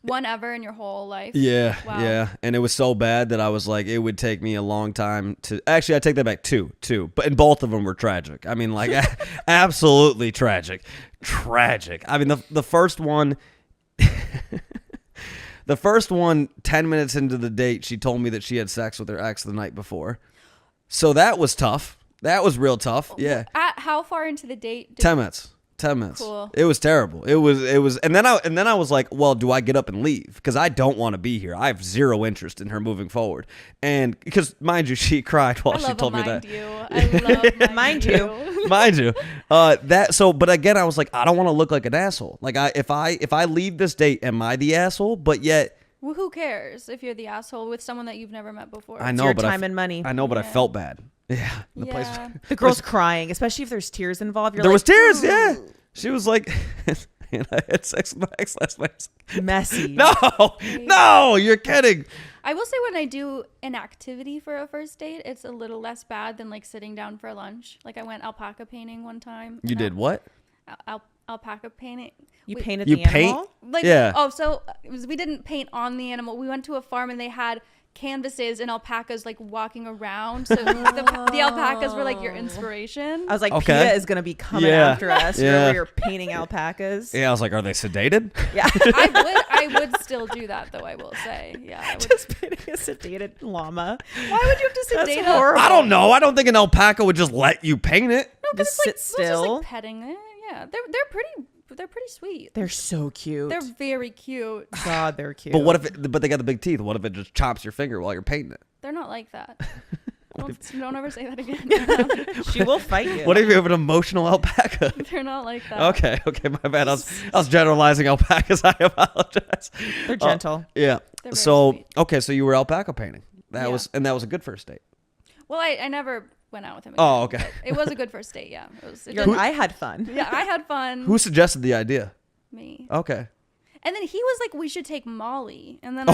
one ever in your whole life. Yeah, Wow. yeah. And it was so bad that I was like, it would take me a long time to... Actually, I take that back, two. But and both of them were tragic. I mean, like, absolutely tragic. Tragic. I mean, the first one... the first one, 10 minutes into the date, she told me that she had sex with her ex the night before. So that was tough. That was real tough. Yeah. How far into the date? 10 minutes. 10 minutes. Cool. It was terrible. It was, and then I was like, well, do I get up and leave? Because I don't want to be here. I have zero interest in her moving forward. And because, mind you, she cried while she told me that. I love mind you. Mind you. But again, I was like, I don't want to look like an asshole. Like if I leave this date, am I the asshole? But yet. Well, who cares if you're the asshole with someone that you've never met before? I know, your but time and money. I know, but I felt bad. Yeah. The girl's crying, especially if there's tears involved. There was tears, yeah. She was like, and I had sex with my ex last night. Messy. No, you're kidding. I will say when I do an activity for a first date, it's a little less bad than like sitting down for lunch. Like I went alpaca painting one time. You did what? Alpaca painting. You painted the animal? Like, yeah. Oh, so we didn't paint on the animal. We went to a farm and they had canvases and alpacas like walking around. So the alpacas were like your inspiration. I was like, PETA is going to be coming after us. Where you're painting alpacas. Yeah, I was like, are they sedated? Yeah. I would still do that though, I will say. Yeah. I would. Just painting a sedated llama. Why would you have to sedate That's horrible. I don't know. I don't think an alpaca would just let you paint it. No, but Just it's sit like, still. just like petting it. Yeah. They're pretty sweet. They're so cute. They're very cute. God, they're cute. But what if but they got the big teeth. What if it just chops your finger while you're painting it? They're not like that. Don't ever say that again. She will fight you. What if you have an emotional alpaca? They're not like that. Okay, my bad. I was generalizing alpacas. I apologize. They're gentle. Yeah. They're very So sweet. so you were alpaca painting. That Yeah. was a good first date. Well, I never went out with him again. Oh, okay. It was a good first date, yeah. I had fun. Yeah, I had fun. Who suggested the idea? Me. Okay. And then he was like, we should take Molly. And then I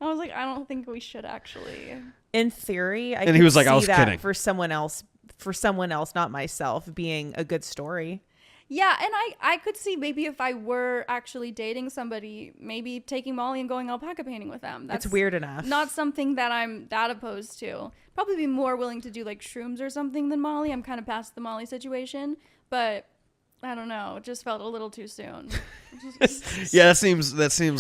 was like, I don't think we should actually. In theory, And he was like, I was that kidding. for someone else, not myself, being a good story. Yeah, and I could see maybe if I were actually dating somebody, maybe taking Molly and going alpaca painting with them. That's weird enough. Not something that I'm that opposed to. Probably be more willing to do like shrooms or something than Molly. I'm kind of past the Molly situation, but I don't know. It just felt a little too soon. Yeah, that seems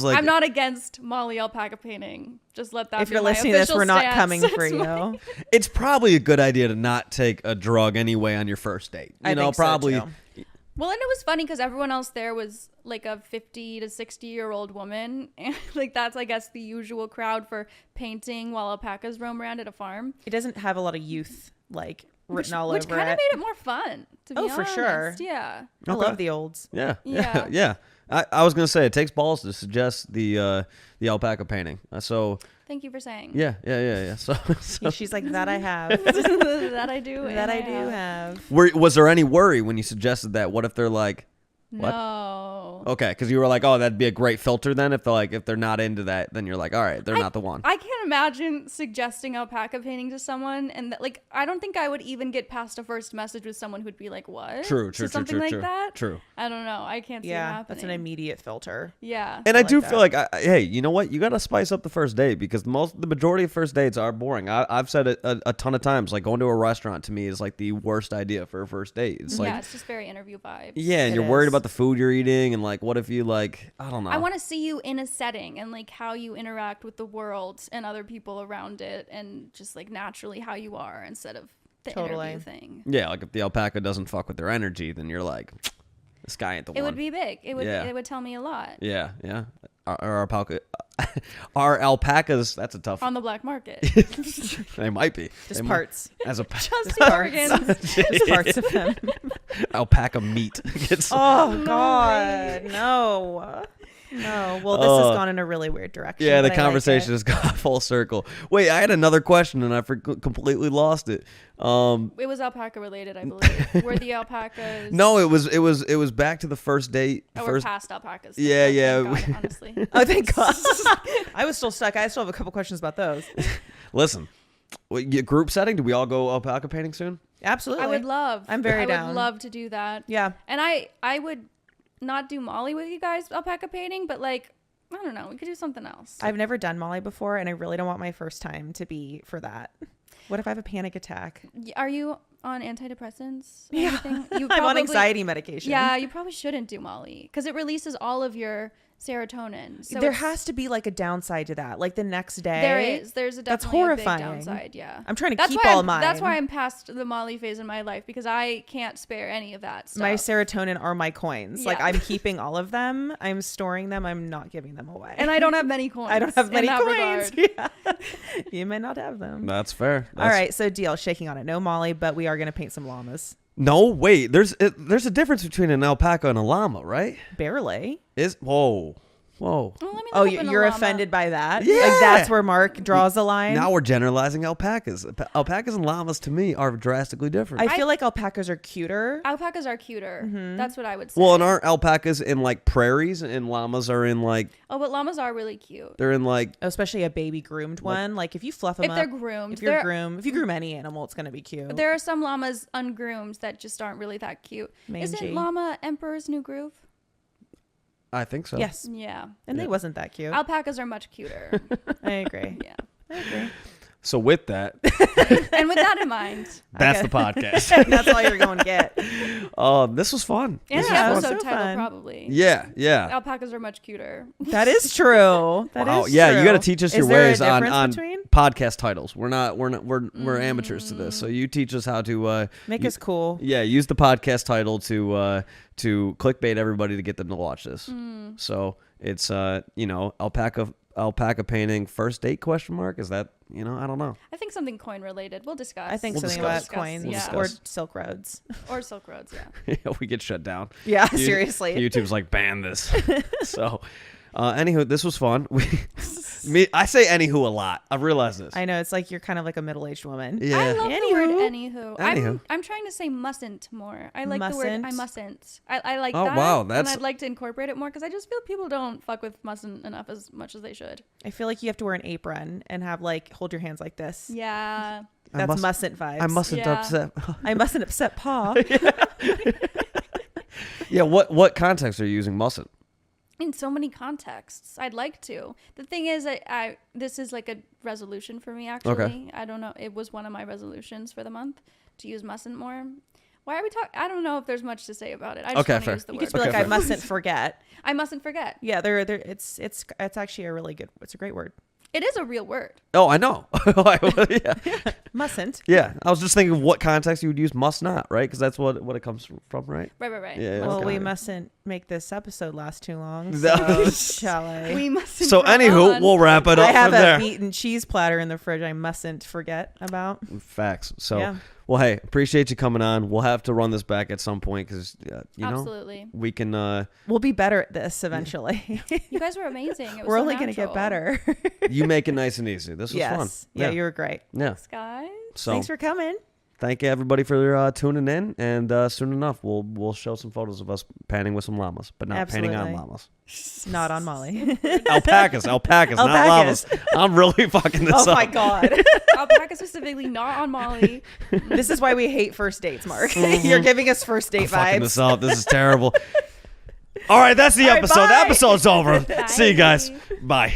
like I'm not against Molly alpaca painting. Just let that If be you're my listening to this, we're not official coming stance. for you. it's probably a good idea to not take a drug anyway on your first date. You I know, think so, probably. too. Well, and it was funny because everyone else there was like a 50 to 60-year-old woman. And like that's, I guess, the usual crowd for painting while alpacas roam around at a farm. It doesn't have a lot of youth written all which over kind it. of made it more fun, to be honest. For sure. Yeah. I love the olds. Yeah. Yeah. I was gonna say it takes balls to suggest the alpaca painting. So Thank you for saying. yeah. So She's like, that I have. That I do. That and I do have. was there any worry when you suggested that? What if they're like, what? No. Okay, because you were like, oh, that'd be a great filter then. If they're not into that, then you're like, all right, they're not the one. I can't imagine suggesting alpaca painting to someone, and like I don't think I would even get past a first message with someone who'd be like, "What?" True. Something like that. True. I don't know. I can't see it happening. That's an immediate filter. Yeah. And I do that. feel like, hey, you know what? You got to spice up the first date because the majority of first dates are boring. I've said it a ton of times. Like going to a restaurant to me is like the worst idea for a first date. It's like, it's just very interview vibes. yeah, and It you're worried is. about the food you're eating, and like, what if you like, I don't know. I want to see you in a setting and like how you interact with the world and other people around it, and just like naturally how you are instead of the interview thing. Yeah, like if the alpaca doesn't fuck with their energy, then you're like, this guy ain't the one. It would be big. It would tell me a lot. Yeah. Our alpacas, that's a tough On the black market. They might be. Just They parts. As a Just the organs. Just parts of them. alpaca meat. Oh God, no. No. Well, this has gone in a really weird direction. Yeah, the but I like conversation it. has gone full circle. Wait, I had another question and I completely lost it. It was alpaca related, I believe. Were the alpacas? No, it was back to the first date. Oh, First, we're past alpacas. Yeah. Thank God, honestly. Oh, thank God. I was still stuck. I still have a couple questions about those. listen, group setting. Do we all go alpaca painting soon? Absolutely. I would love. I'm very down. I would love to do that. Yeah. And I would not do Molly with you guys alpaca painting, but like I don't know, we could do something else. I've never done Molly before, and I really don't want my first time to be for that. What if I have a panic attack? Are you on antidepressants? Or Yeah. anything? I'm on anxiety medication. Yeah, you probably shouldn't do Molly because it releases all of your serotonin. So there has to be like a downside to that. Like the next day. There is. There's a That's definitely horrifying. a big downside. Yeah. I'm trying to That's keep why all I'm, mine. That's why I'm past the Molly phase in my life because I can't spare any of that stuff. My serotonin are my coins. Like Yeah. I'm keeping all of them. I'm storing them. I'm not giving them away. And I don't have many coins. I don't have many in that coins. regard. Yeah. You may not have them. That's fair. All right, so deal. Shaking on it. No Molly, but we are going to paint some llamas. No, wait. There's a difference between an alpaca and a llama, right? Barely. Whoa. Well, let me Oh, look up in a you're llama. offended by that? Yeah. Like that's where Mark draws a line? Now we're generalizing alpacas. Alpacas and llamas to me are drastically different. I feel like alpacas are cuter. Alpacas are cuter. Mm-hmm. That's what I would say. well, and aren't alpacas in like prairies and llamas are in like Oh, but llamas are really cute. they're in like Especially a baby groomed one. Like if you fluff them If up. they're groomed. If you groom any animal, it's going to be cute. There are some llamas ungroomed that just aren't really that cute. Mangy. Isn't llama Emperor's New Groove? I think so. Yes. Yeah. And they wasn't that cute. Alpacas are much cuter. I agree. Yeah. I agree. So with that, And with that in mind, that's Okay. the podcast. That's all you're going to get. This was fun. and This the was fun. episode So title fun. probably. Yeah. Alpacas are much cuter. That is true. That is Wow. Yeah, true. you got to teach us Is your there a ways on difference between? podcast titles. We're amateurs to this. So you teach us how to Make us cool. Yeah, use the podcast title to clickbait everybody to get them to watch this. So it's alpaca painting first date ? Is that I don't know. I think something coin related. We'll discuss. I think We'll something discuss. about coins Yeah. or Silk Roads. Or Silk Roads, yeah. We get shut down. Yeah, seriously. YouTube's like ban this. So anywho, this was fun. I say anywho a lot. I realize this. I know it's like you're kind of like a middle-aged woman. Yeah. I love the word anywho. Anywho. I'm trying to say mustn't more. I like the word I Mustn't? mustn't. I like Oh, that. wow, and that's- I'd like to incorporate it more because I just feel people don't fuck with mustn't enough as much as they should. I feel like you have to wear an apron and have like hold your hands like this. Yeah. That's mustn't vibes. I mustn't Yeah. upset. I mustn't upset Pa. Yeah, what context are you using mustn't? In so many contexts, I'd like to. The thing is, I this is like a resolution for me. Actually, Okay. I don't know. It was one of my resolutions for the month to use mustn't more. Why are we talking? I don't know if there's much to say about it. I just Okay, want to fair. use the You word. could be Okay, like, I fair. mustn't forget. I mustn't forget. Yeah, it's actually a really good. It's a great word. It is a real word. Oh, I know. Yeah. Mustn't. Yeah, I was just thinking of what context you would use must not, right? Because that's what it comes from, right? Right. Yeah. Well, okay. we mustn't make this episode last too long. No. So shall I? We mustn't. So run anywho, on. we'll wrap it up I have from a there. meat and cheese platter in the fridge. I mustn't forget about. Facts. So, Yeah. well, hey, appreciate you coming on. We'll have to run this back at some point because Absolutely. we can. We'll be better at this eventually. You guys were amazing. It was We're so only going to natural. get better. You make it nice and easy. This was fun. Yes. Yeah, you were great. Yeah. Guys. So Thanks for coming. thank you everybody for tuning in, and soon enough we'll show some photos of us panning with some llamas, but not panning on llamas. Not on Molly. Alpacas, not llamas. I'm really fucking this up. Oh my God. Alpaca specifically, not on Molly. This is why we hate first dates, Mark. You're giving us first date fucking vibes. this up. This is terrible. All right, that's the episode. The episode's over. See you guys. Bye.